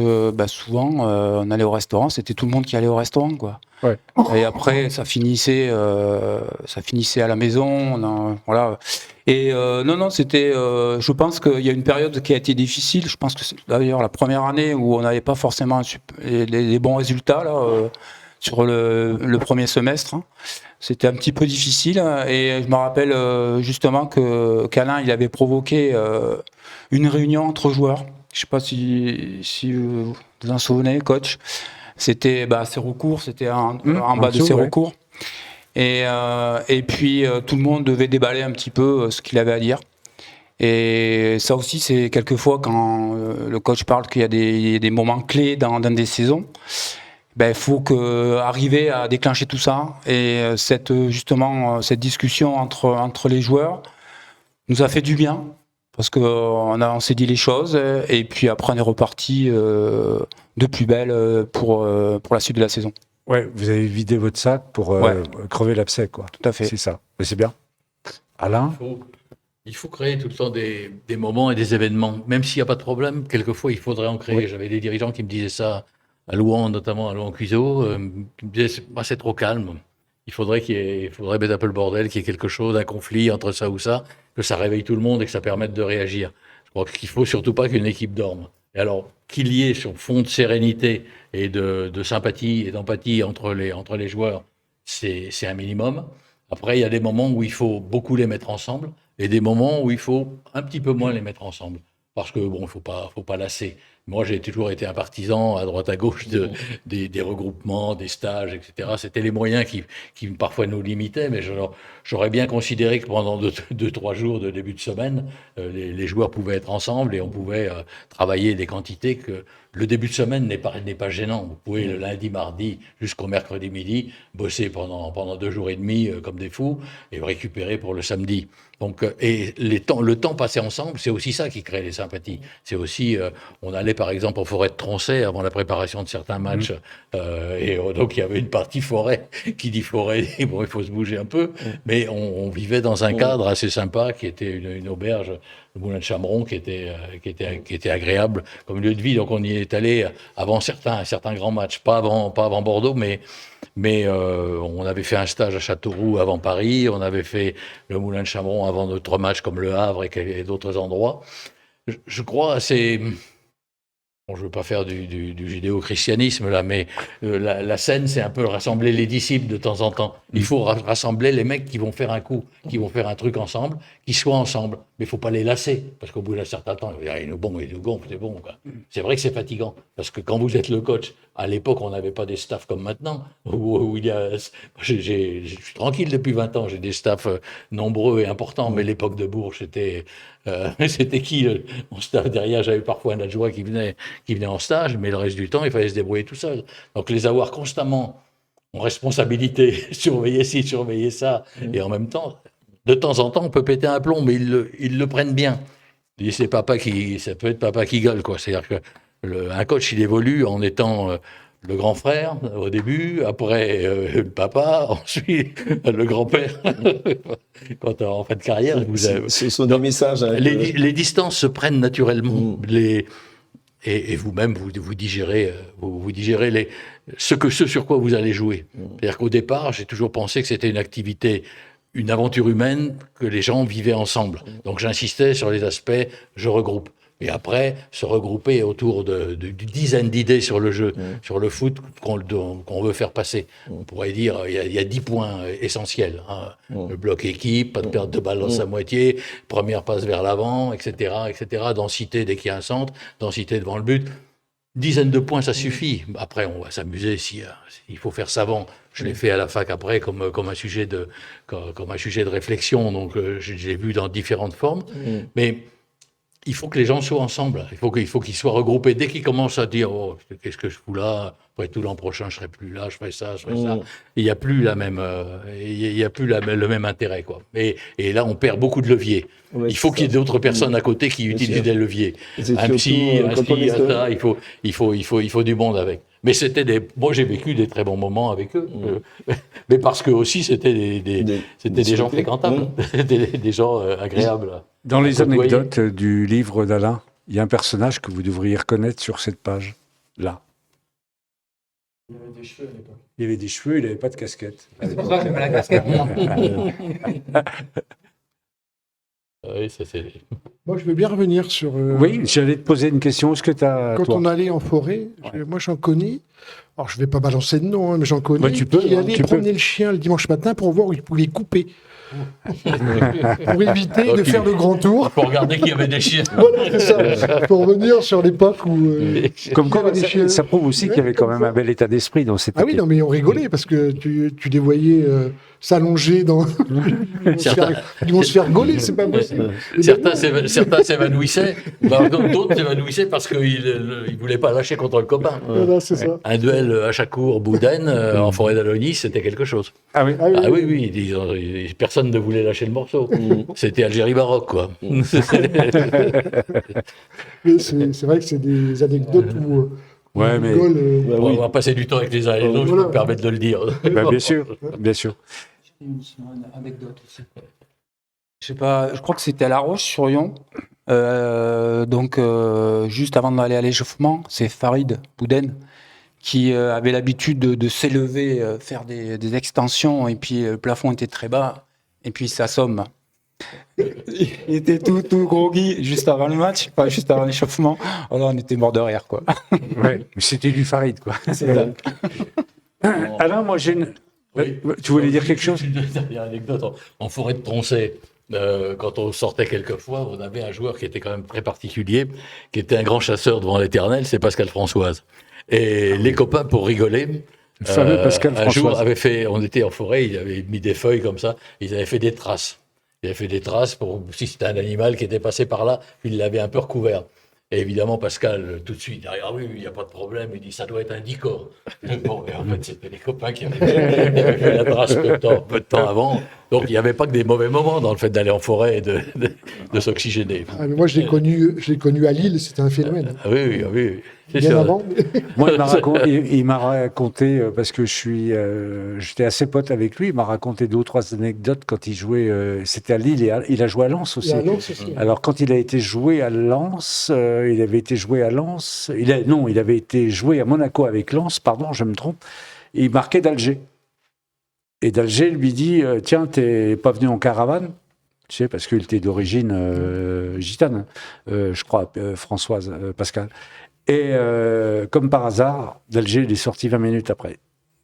souvent, on allait au restaurant, c'était tout le monde qui allait au restaurant, quoi. Ouais. Et après, ça finissait à la maison, voilà. Et non, c'était. Je pense qu'il y a une période qui a été difficile. Je pense que c'est d'ailleurs la première année où on n'avait pas forcément les bons résultats là sur le premier semestre. C'était un petit peu difficile. Et je me rappelle justement qu'Alain, il avait provoqué une réunion entre joueurs. Je ne sais pas si vous vous en souvenez, coach. C'était Sérocourt, c'était en bas de Sérocourt. Et puis tout le monde devait déballer un petit peu ce qu'il avait à dire. Et ça aussi, c'est quelquefois quand le coach parle qu'il y a des moments clés dans des saisons. Il faut arriver à déclencher tout ça. Et cette discussion entre les joueurs nous a fait du bien. Parce qu'on s'est dit les choses, et puis après on est reparti de plus belle pour la suite de la saison. Ouais, vous avez vidé votre sac pour crever l'abcès, quoi. Tout à fait. C'est ça. Mais c'est bien. Alain? Il faut créer tout le temps des moments et des événements. Même s'il n'y a pas de problème, quelquefois il faudrait en créer. Oui. J'avais des dirigeants qui me disaient ça à Louan, notamment à Louan-Cuiseau, qui me disaient c'est trop calme. Il faudrait mettre un peu le bordel, qu'il y ait quelque chose, un conflit entre ça ou ça, que ça réveille tout le monde et que ça permette de réagir. Je crois qu'il faut surtout pas qu'une équipe dorme. Et alors, qu'il y ait sur fond de sérénité et de sympathie et d'empathie entre les joueurs, c'est un minimum. Après, il y a des moments où il faut beaucoup les mettre ensemble et des moments où il faut un petit peu moins les mettre ensemble. Parce que bon, faut pas lasser. Moi, j'ai toujours été un partisan à droite à gauche des regroupements, des stages, etc. C'était les moyens qui parfois nous limitaient, mais j'aurais bien considéré que pendant 2-3 jours de début de semaine, les joueurs pouvaient être ensemble et on pouvait travailler des quantités que le début de semaine n'est pas gênant. Vous pouvez le lundi, mardi jusqu'au mercredi midi bosser pendant 2 jours et demi comme des fous et récupérer pour le samedi. Donc, et le temps passé ensemble, c'est aussi ça qui crée les sympathies. C'est aussi, on allait par exemple en forêt de Tronchet avant la préparation de certains matchs, et donc il y avait une partie forêt. Qui dit forêt, bon, il faut se bouger un peu, mais on vivait dans un cadre assez sympa qui était une auberge, le Moulin de Chameron, qui était agréable comme lieu de vie. Donc on y est allé avant certains grands matchs, pas avant Bordeaux, mais on avait fait un stage à Châteauroux avant Paris, on avait fait le Moulin de Chameron avant d'autres matchs comme Le Havre et d'autres endroits. Je crois assez... Bon, je ne veux pas faire du judéo-christianisme là, mais la scène, c'est un peu rassembler les disciples de temps en temps. Il faut rassembler les mecs qui vont faire un coup, qui vont faire un truc ensemble, qui soient ensemble. Mais il ne faut pas les lasser, parce qu'au bout d'un certain temps, il nous gonfle, c'est bon. Quoi. C'est vrai que c'est fatigant, parce que quand vous êtes le coach, à l'époque, on n'avait pas des staffs comme maintenant, où il y a... Je suis tranquille depuis 20 ans, j'ai des staffs nombreux et importants, mais l'époque de Bourges, c'était qui mon staff derrière? J'avais parfois un adjoint qui venait en stage, mais le reste du temps, il fallait se débrouiller tout seul. Donc les avoir constamment en responsabilité, surveiller ci, surveiller ça, et en même temps, de temps en temps, on peut péter un plomb, mais ils le prennent bien. Ça peut être papa qui gueule, quoi. C'est-à-dire que un coach, il évolue en étant le grand frère au début, après le papa, ensuite le grand-père. Quand en fin de carrière, ce sont des messages. Les distances se prennent naturellement. Et vous-même, vous digérez ce sur quoi vous allez jouer. C'est-à-dire qu'au départ, j'ai toujours pensé que c'était une activité, une aventure humaine que les gens vivaient ensemble. Donc j'insistais sur les aspects, je regroupe. Et après, se regrouper autour d'une dizaine d'idées sur le jeu, sur le foot qu'on veut faire passer. On pourrait dire, il y a 10 points essentiels. Hein. Le bloc équipe, pas de perte de balle dans sa moitié, première passe vers l'avant, etc., etc. Densité dès qu'il y a un centre, densité devant le but. Dizaine de points, ça suffit. Après, on va s'amuser s'il faut faire savant. Je l'ai fait à la fac après comme un sujet de réflexion. Donc, je l'ai vu dans différentes formes. Mais il faut que les gens soient ensemble. Il faut qu'ils soient regroupés. Dès qu'ils commencent à dire oh, qu'est-ce que je fous là, après tout l'an prochain je serai plus là, je ferai ça, je ferai ça. Il n'y a plus le même intérêt quoi. Et là on perd beaucoup de leviers. Ouais, il faut qu'il y ait d'autres personnes à côté qui utilisent des leviers. Un psy, ça, il faut du monde avec. Mais moi j'ai vécu des très bons moments avec eux. Mais parce que aussi c'était des gens fréquentables, des gens agréables. Dans les anecdotes du livre d'Alain, il y a un personnage que vous devriez reconnaître sur cette page, là. Il y avait des cheveux à l'époque. Il y avait des cheveux, il n'avait pas de casquette. C'est pour ça que j'aime la casquette. Oui, ça c'est... Moi, je veux bien revenir sur... Oui, j'allais te poser une question. Est-ce que tu as... Quand on allait en forêt, moi j'en connais, alors je ne vais pas balancer de nom, hein, mais j'en connais, Ouais, tu peux, qui allaient promener le chien le dimanche matin pour voir où il pouvait couper. Pour éviter de faire le grand tour. Pour regarder qu'il y avait des chiens. Voilà, c'est ça. Pour revenir sur l'époque où... Comme quoi, des chiens. ça prouve aussi qu'il y avait quand même un bel état d'esprit dans cette Ah oui, équipe. non, mais on rigolait parce que tu les voyais s'allonger dans... Ils vont se faire gauler, c'est pas possible. Certains s'évanouissaient, d'autres s'évanouissaient parce qu'ils ne voulaient pas lâcher contre le copain. Voilà, c'est ça. Un duel à Chacour, Boudin, en forêt d'Alonis, c'était quelque chose. Ah oui. Ah oui, personne ne voulait lâcher le morceau. C'était Algérie Maroc, quoi. Mais c'est vrai que c'est des anecdotes où Ouais, on mais- rigole. On va passer du temps avec les uns et les autres, je me permets de le dire. Bah, bien sûr, bien sûr. Une anecdote aussi. Je sais pas, je crois que c'était à La Roche-sur-Yon. Juste avant d'aller à l'échauffement, c'est Farid Bouden qui avait l'habitude de s'élever, faire des extensions, et puis le plafond était très bas, et puis il s'assomme. Il était tout groggy juste avant le match, pas juste avant l'échauffement. Alors on était mort de rire, quoi. Ouais, mais c'était du Farid, quoi. C'est ça. Alain, moi j'ai une... Oui. Tu voulais dire quelque chose? Une dernière anecdote. En forêt de Tronchet, quand on sortait quelquefois, on avait un joueur qui était quand même très particulier, qui était un grand chasseur devant l'éternel, c'est Pascal Françoise. Et les copains, pour rigoler, Le fameux Pascal un jour Françoise. on était en forêt, ils avaient mis des feuilles comme ça, ils avaient fait des traces. Ils avaient fait des traces pour si c'était un animal qui était passé par là, ils l'avaient un peu recouvert. Et évidemment, Pascal, tout de suite, derrière, ah oui, il n'y a pas de problème, il dit, ça doit être un dicor. Bon, et en fait, c'était les copains qui avaient fait la trace peu de temps avant. Donc, il n'y avait pas que des mauvais moments dans le fait d'aller en forêt et de s'oxygéner. Ah, mais moi, je l'ai connu à Lille, c'était un phénomène. Ah oui. C'est Bien sûr. avant. Moi, il m'a raconté, parce que j'étais assez pote avec lui, il m'a raconté 2 ou 3 anecdotes quand il jouait, c'était à Lille, et il a joué à Lens aussi. Et à Lens aussi. Alors, quand il a été joué à Lens, il avait été joué à Lens, il avait été joué à Monaco avec Lens, pardon, je me trompe, et il marquait d'Alger. Et d'Alger lui dit, tiens, t'es pas venu en caravane? Tu sais, parce qu'il était d'origine gitane, je crois, Françoise, Pascal. Et comme par hasard, d'Alger, il est sorti 20 minutes après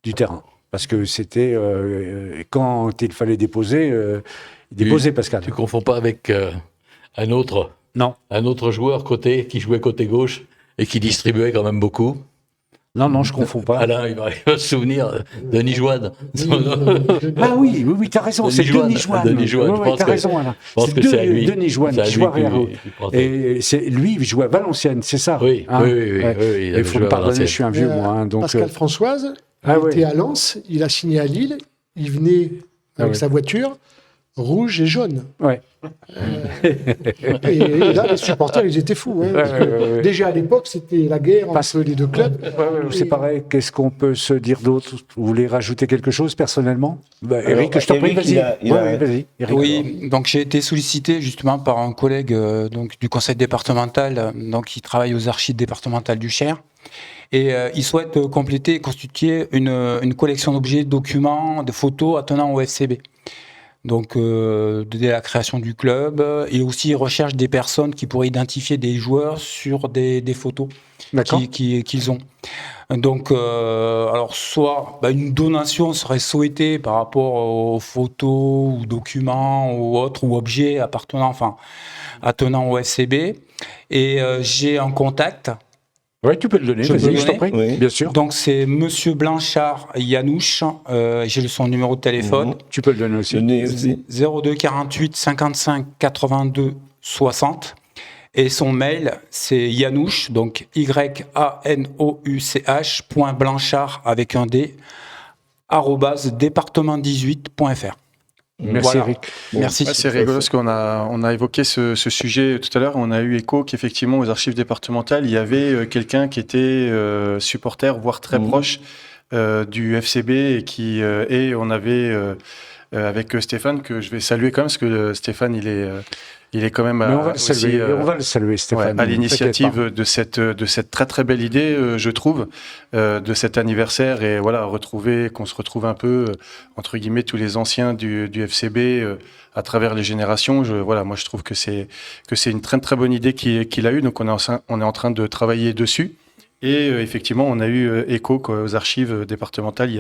du terrain. Parce que c'était, quand il fallait déposer, il déposait Pascal. Tu confonds pas avec un autre joueur qui jouait côté gauche et qui distribuait quand même beaucoup. Non, je confonds pas. Alain, il va se souvenir, Denis Joanne. Ah oui, t'as raison, c'est Denis Joanne. Denis Joanne, je pense t'as que- raison, Alain. Je pense que c'est à lui. Denis Joanne C'est à qui lui joue arrière. qu'il pensait. Et lui, il jouait à Valenciennes, c'est ça? Oui, hein? oui, Ouais. il Il faut me pardonner, je suis un vieux, moi. hein, donc, Pascal Françoise, il était à Lens, il a signé à Lille, il venait avec sa voiture, rouge et jaune. ouais. Et là, les supporters, ils étaient fous. Hein, parce que déjà à l'époque, c'était la guerre entre les deux clubs. C'est pareil. Qu'est-ce qu'on peut se dire d'autre? Vous voulez rajouter quelque chose personnellement? Eric, je t'en prie, Eric, vas-y. Vas-y. Eric. Oui, donc j'ai été sollicité justement par un collègue donc du conseil départemental, donc qui travaille aux archives départementales du Cher, et il souhaite compléter et constituer une collection d'objets, de documents, de photos attenant au FCB. Donc dès la création du club, et aussi il recherche des personnes qui pourraient identifier des joueurs sur des photos D'accord. qu'ils ont. Donc, alors soit une donation serait souhaitée par rapport aux photos ou documents ou autres ou objets attenant au FCB. Et j'ai un contact. Oui, tu peux le donner. Je peux Vas-y, le je t'en donner prie. Oui. Bien sûr. Donc c'est Monsieur Blanchard Yanouche. J'ai son numéro de téléphone. Tu peux le donner aussi. Denis aussi. 02 48 55 82 60. Et son mail, c'est Yanouch, donc yanouch.blanchard avec un D, @département18.fr. Merci Voilà. Eric. Merci. Ouais, c'est rigolo parce qu'on a évoqué ce sujet tout à l'heure. On a eu écho qu'effectivement, aux archives départementales, il y avait quelqu'un qui était supporter, voire très proche du FCB et on avait avec Stéphane, que je vais saluer quand même, parce que Stéphane, il est quand même Mais on va le saluer, on va le saluer, Stéphane. à l'initiative de cette très très belle idée, je trouve, de cet anniversaire, et voilà, qu'on se retrouve un peu, entre guillemets, tous les anciens du FCB à travers les générations. Moi je trouve que c'est une très très bonne idée qu'il a eue, donc on est en train de travailler dessus. Et effectivement, on a eu écho qu'aux archives départementales, il y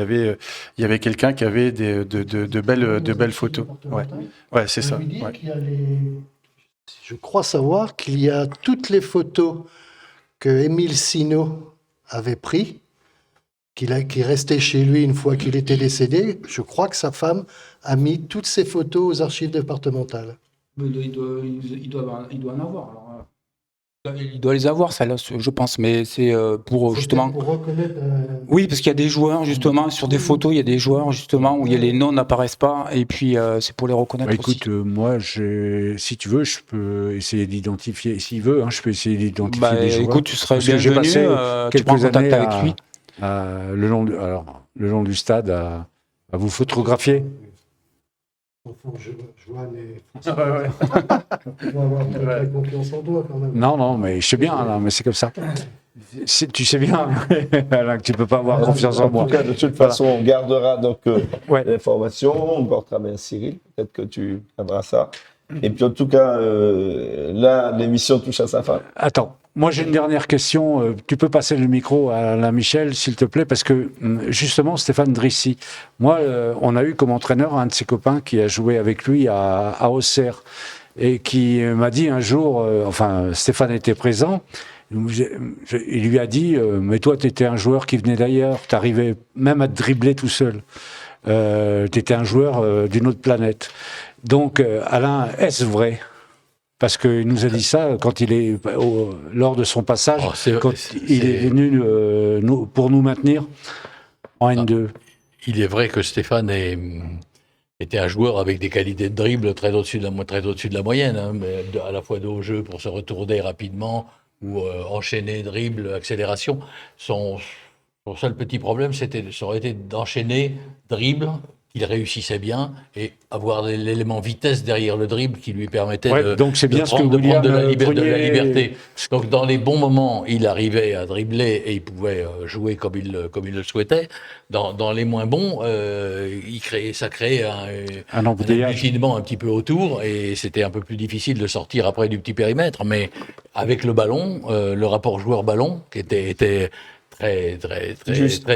avait quelqu'un qui avait de belles photos. Ouais, c'est ça. Ouais. Je crois savoir qu'il y a toutes les photos que Émile Sinaud avait prises, qui restait chez lui une fois qu'il était décédé. Je crois que sa femme a mis toutes ces photos aux archives départementales. Il doit en avoir. Alors, il doit les avoir, ça là, je pense, mais c'est pour justement. Pour reconnaître. Oui, parce qu'il y a des joueurs justement sur des photos, il y a des joueurs justement où les noms n'apparaissent pas, et puis c'est pour les reconnaître. Écoute, moi, si tu veux, je peux essayer d'identifier. S'il veut, je peux essayer d'identifier les joueurs. Écoute, tu serais Parce que j'ai bienvenu. passé Tu prends quelques contact années avec lui. le long du stade à vous photographier. Je vois les. On va avoir très confiance en toi quand même. Non, mais je sais bien, Alain, mais c'est comme ça. Tu sais bien, Alain, que tu peux pas avoir confiance en moi. En tout cas, de toute façon, on gardera donc l'information, on portera bien Cyril, peut-être que tu garderas ça. Et puis en tout cas, là, l'émission touche à sa fin. Attends, moi j'ai une dernière question. Tu peux passer le micro à Alain Michel, s'il te plaît, parce que justement, Stéphane Drissy, moi, on a eu comme entraîneur un de ses copains qui a joué avec lui à Auxerre et qui m'a dit un jour, Stéphane était présent, il lui a dit, mais toi, tu étais un joueur qui venait d'ailleurs, tu arrivais même à te dribbler tout seul. Tu étais un joueur d'une autre planète. Donc, Alain, est-ce vrai ? Parce qu'il nous a dit ça quand lors de son passage, il est venu pour nous maintenir en N2. Il est vrai que Stéphane était un joueur avec des qualités de dribble très au-dessus de la moyenne, mais à la fois de haut jeu pour se retourner rapidement ou enchaîner dribble, accélération. Son seul petit problème, ça aurait été d'enchaîner dribble, qu'il réussissait bien, et avoir l'élément vitesse derrière le dribble qui lui permettait de prendre de la liberté. Donc dans les bons moments, il arrivait à dribbler et il pouvait jouer comme il le souhaitait. Dans les moins bons, ça créait un empiétinement un petit peu autour, et c'était un peu plus difficile de sortir après du petit périmètre. Mais avec le ballon, le rapport joueur-ballon, qui était très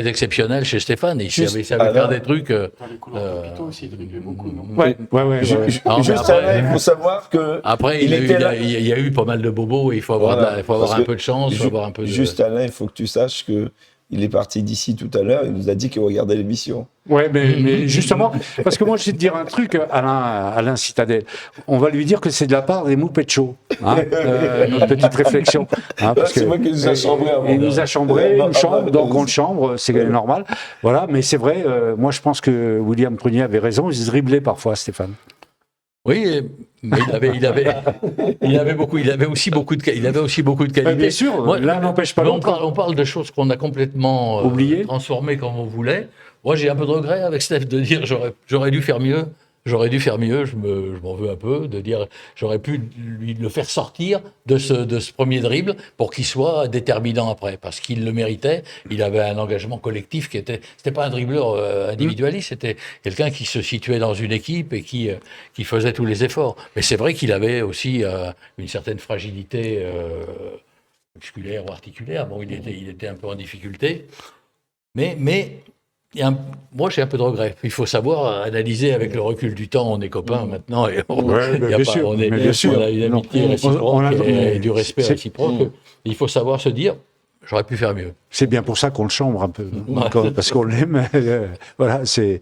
exceptionnel chez Stéphane. Il savait faire des trucs. Les couleurs aussi, il driblait beaucoup, non ? Ouais. Juste après, il faut savoir que. Après, il y a eu pas mal de bobos. Il faut avoir un peu de chance. Juste Alain, il faut que tu saches que. Il est parti d'ici tout à l'heure, il nous a dit qu'il regardait l'émission. Ouais, mais justement, parce que moi, je vais te dire un truc, Alain Citadel. On va lui dire que c'est de la part des Moupetcho, notre petite réflexion. Parce c'est moi qui nous a chambré avant. Il nous a chambré, une chambre, donc on le chambre, c'est normal. Voilà, mais c'est vrai, moi je pense que William Prunier avait raison, il se driblait parfois, Stéphane. Oui, mais il avait aussi beaucoup de qualités. Bien sûr, l'un n'empêche pas l'autre. On parle de choses qu'on a complètement transformées comme on voulait. Moi, j'ai un peu de regret avec Steph de dire j'aurais dû faire mieux. Je m'en veux un peu de dire j'aurais pu le faire sortir de ce premier dribble pour qu'il soit déterminant après, parce qu'il le méritait. Il avait un engagement collectif c'était pas un dribbleur individualiste, c'était quelqu'un qui se situait dans une équipe et qui faisait tous les efforts. Mais c'est vrai qu'il avait aussi une certaine fragilité musculaire ou articulaire. Bon, il était un peu en difficulté, mais moi, j'ai un peu de regret. Il faut savoir analyser avec le recul du temps. On est copains maintenant. Et on a une amitié réciproque et du respect réciproque. Il faut savoir se dire, J'aurais pu faire mieux. C'est bien pour ça qu'on le chambre un peu, parce qu'on l'aime. Voilà, c'est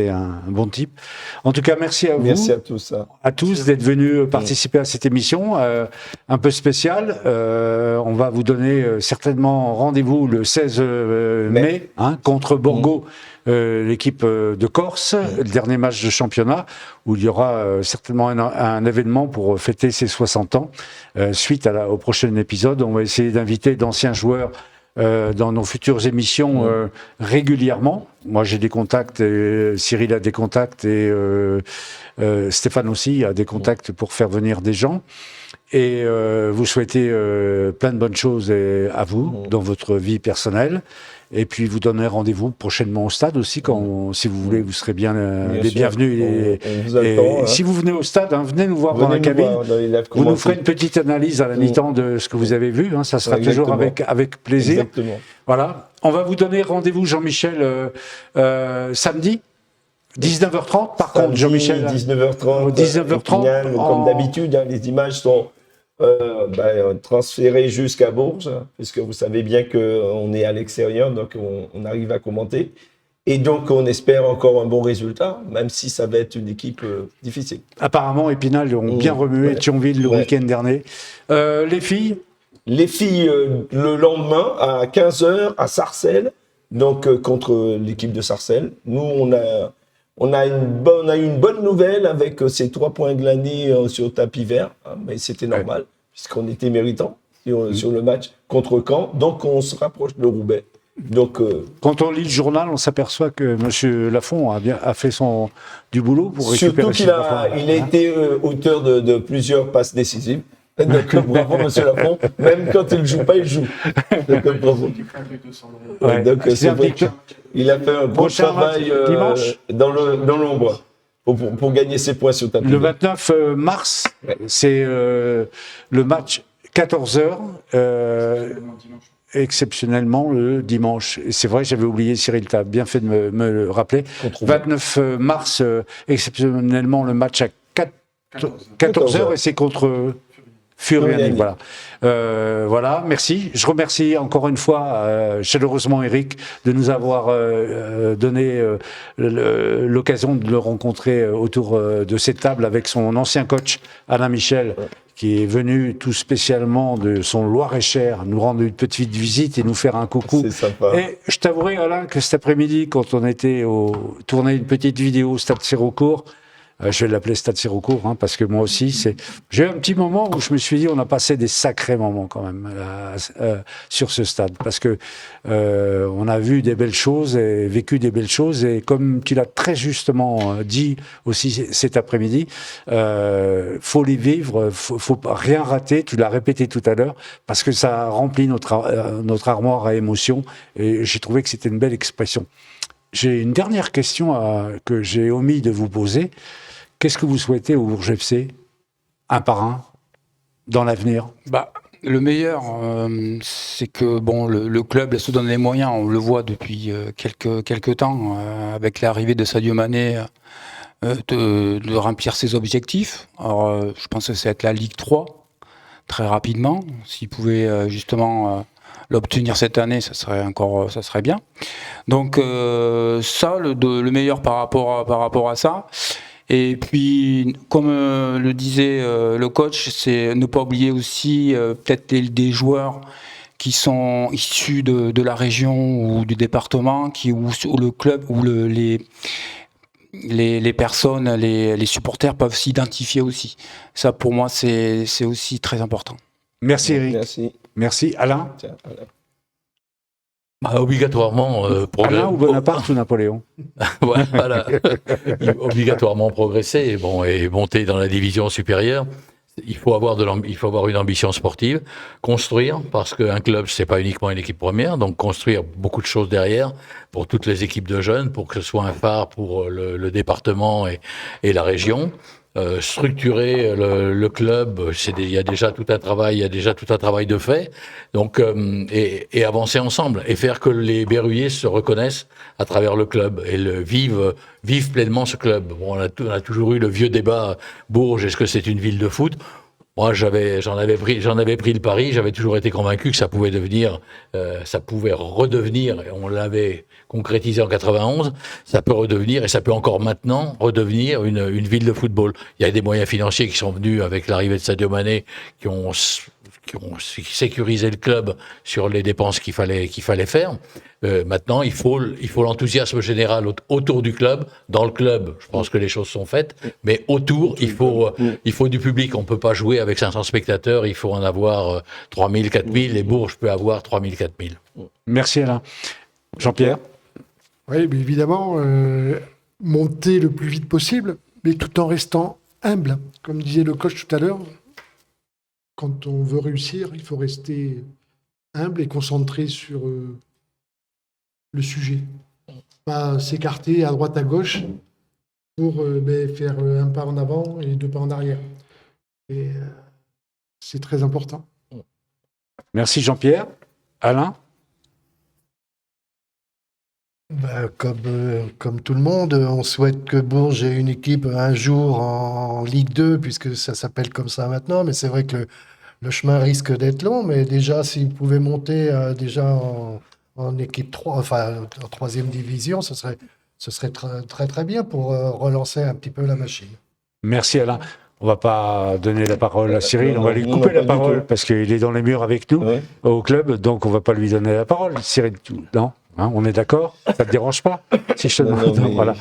un bon type. En tout cas, merci à vous. Merci à tous d'être venus participer à cette émission un peu spéciale. On va vous donner certainement rendez-vous le 16 mai contre Borgo, l'équipe de Corse, le dernier match de championnat, où il y aura certainement un événement pour fêter ses 60 ans. Suite au prochain épisode, on va essayer d'inviter d'anciens joueurs dans nos futures émissions régulièrement. Moi, j'ai des contacts, Cyril a des contacts et Stéphane aussi a des contacts pour faire venir des gens. Et vous souhaitez plein de bonnes choses à vous dans votre vie personnelle. Et puis vous donnerez rendez-vous prochainement au stade aussi, si vous voulez, vous serez bien les bienvenus. On vous attend, si vous venez au stade, venez nous voir dans la cabine. Vous nous ferez une petite analyse à la mi-temps de ce que vous avez vu. Ça sera toujours avec plaisir. Exactement. Voilà. On va vous donner rendez-vous, Jean-Michel, samedi. 19h30, par contre, Jean-Michel. 19h30. Comme d'habitude, les images sont transférées jusqu'à Bourges, puisque vous savez bien qu'on est à l'extérieur, donc on arrive à commenter. Et donc, on espère encore un bon résultat, même si ça va être une équipe difficile. Apparemment, Épinal ont bien remué Thionville le week-end dernier. Les filles ? Les filles, le lendemain, à 15h, à Sarcelles, donc contre l'équipe de Sarcelles. Nous, on a eu une bonne nouvelle avec ces 3 points glanés sur tapis vert, mais c'était normal, puisqu'on était méritants sur le match contre Caen. Donc, on se rapproche de Roubaix. Donc, quand on lit le journal, on s'appperçoit que M. Lafont a fait du boulot pour récupérer. Surtout qu'il a été auteur de plusieurs passes décisives. Donc, bravo, M. Lafont. Même quand il ne joue pas, il joue. Donc, bravo. Donc, il a fait un bon travail dans l'ombre pour gagner ses points sur tapis. Le 29 mars, c'est le match 14h. Exceptionnellement le dimanche. Et c'est vrai, j'avais oublié, Cyril, tu as bien fait de me le rappeler. 29 mars, exceptionnellement le match à 14h et c'est contre Furiani. Voilà, merci. Je remercie encore une fois chaleureusement Eric de nous avoir donné l'occasion de le rencontrer autour de cette table avec son ancien coach Alain Michel, qui est venu tout spécialement de son Loir-et-Cher nous rendre une petite visite et nous faire un coucou. C'est sympa. Et je t'avouerai, Alain, que cet après-midi, quand on était tourné une petite vidéo au Stade Sérocourt, je vais l'appeler Stade Sérocourt, parce que moi aussi, j'ai eu un petit moment où je me suis dit, on a passé des sacrés moments quand même sur ce stade, parce que on a vu des belles choses et vécu des belles choses, et comme tu l'as très justement dit aussi cet après-midi, faut les vivre, faut rien rater. Tu l'as répété tout à l'heure, parce que ça remplit notre armoire à émotions, et j'ai trouvé que c'était une belle expression. J'ai une dernière question que j'ai omis de vous poser. Qu'est-ce que vous souhaitez au Bourges FC, un par un, dans l'avenir ? Le meilleur, c'est que le club se donne les moyens. On le voit depuis quelques temps, avec l'arrivée de Sadio Mané, de remplir ses objectifs. Alors, je pense que c'est être la Ligue 3, très rapidement. S'il pouvait justement l'obtenir cette année, ça serait bien. Donc ça, le meilleur par rapport à ça. Et puis, comme le disait le coach, c'est ne pas oublier aussi peut-être des joueurs qui sont issus de la région ou du département, où le club, où les personnes, les supporters peuvent s'identifier aussi. Ça, pour moi, c'est aussi très important. Merci Eric. Merci. Alain. Tiens, Alain. Obligatoirement Alain ou Bonaparte ou Napoléon. Voilà. Obligatoirement progresser et monter dans la division supérieure. Il faut avoir une ambition sportive, construire, parce qu'un club, c'est pas uniquement une équipe première, donc construire beaucoup de choses derrière pour toutes les équipes de jeunes, pour que ce soit un phare pour le département et la région. Structurer le club, il y a déjà tout un travail de fait. Donc et avancer ensemble et faire que les Berruyers se reconnaissent à travers le club et vivent pleinement ce club. On a toujours eu le vieux débat Bourges, est-ce que c'est une ville de foot ? Moi, j'en avais pris le pari. J'avais toujours été convaincu que ça pouvait redevenir, et on l'avait concrétisé en 91, ça peut redevenir, et ça peut encore maintenant redevenir une ville de football. Il y a des moyens financiers qui sont venus avec l'arrivée de Sadio Mané, qui ont sécurisé le club sur les dépenses qu'il fallait faire. Maintenant, il faut l'enthousiasme général autour du club. Dans le club, je pense que les choses sont faites, mais autour, il faut du public. On peut pas jouer avec 500 spectateurs, il faut en avoir 3000, 4000, et Bourges peut avoir 3000, 4000. Merci Alain. Jean-Pierre? Oui, mais évidemment, monter le plus vite possible, mais tout en restant humble. Comme disait le coach tout à l'heure, quand on veut réussir, il faut rester humble et concentré sur le sujet. Pas s'écarter à droite, à gauche pour faire un pas en avant et 2 pas en arrière. Et c'est très important. Merci Jean-Pierre. Alain? Comme tout le monde, on souhaite que Bourges ait une équipe un jour en Ligue 2, puisque ça s'appelle comme ça maintenant, mais c'est vrai que le chemin risque d'être long, mais déjà, s'ils pouvaient monter déjà en équipe 3, enfin en 3e division, ce serait très très bien pour relancer un petit peu la machine. Merci Alain. On va pas donner la parole à Cyril, on va lui couper la parole parce qu'il est dans les murs avec nous au club, donc on va pas lui donner la parole. Cyril, non, hein, on est d'accord? Ça te dérange pas si je te demande? Voilà.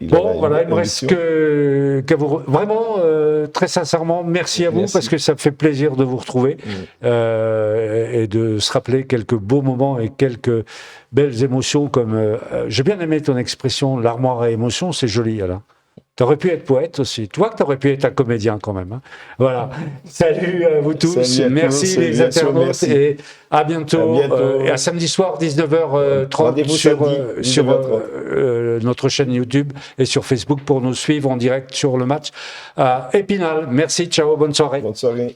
Bon, voilà, il me reste qu'à vous vraiment très sincèrement merci à vous parce que ça me fait plaisir de vous retrouver et de se rappeler quelques beaux moments et quelques belles émotions comme j'ai bien aimé ton expression, l'armoire à émotions, c'est joli Alain. T'aurais pu être poète aussi. Toi, que t'aurais pu être un comédien quand même. Hein. Voilà. Salut à vous tous. Merci les internautes merci. Et à bientôt. Et à samedi soir 19h30 sur notre chaîne YouTube et sur Facebook pour nous suivre en direct sur le match à Épinal. Merci. Ciao. Bonne soirée. Bonne soirée.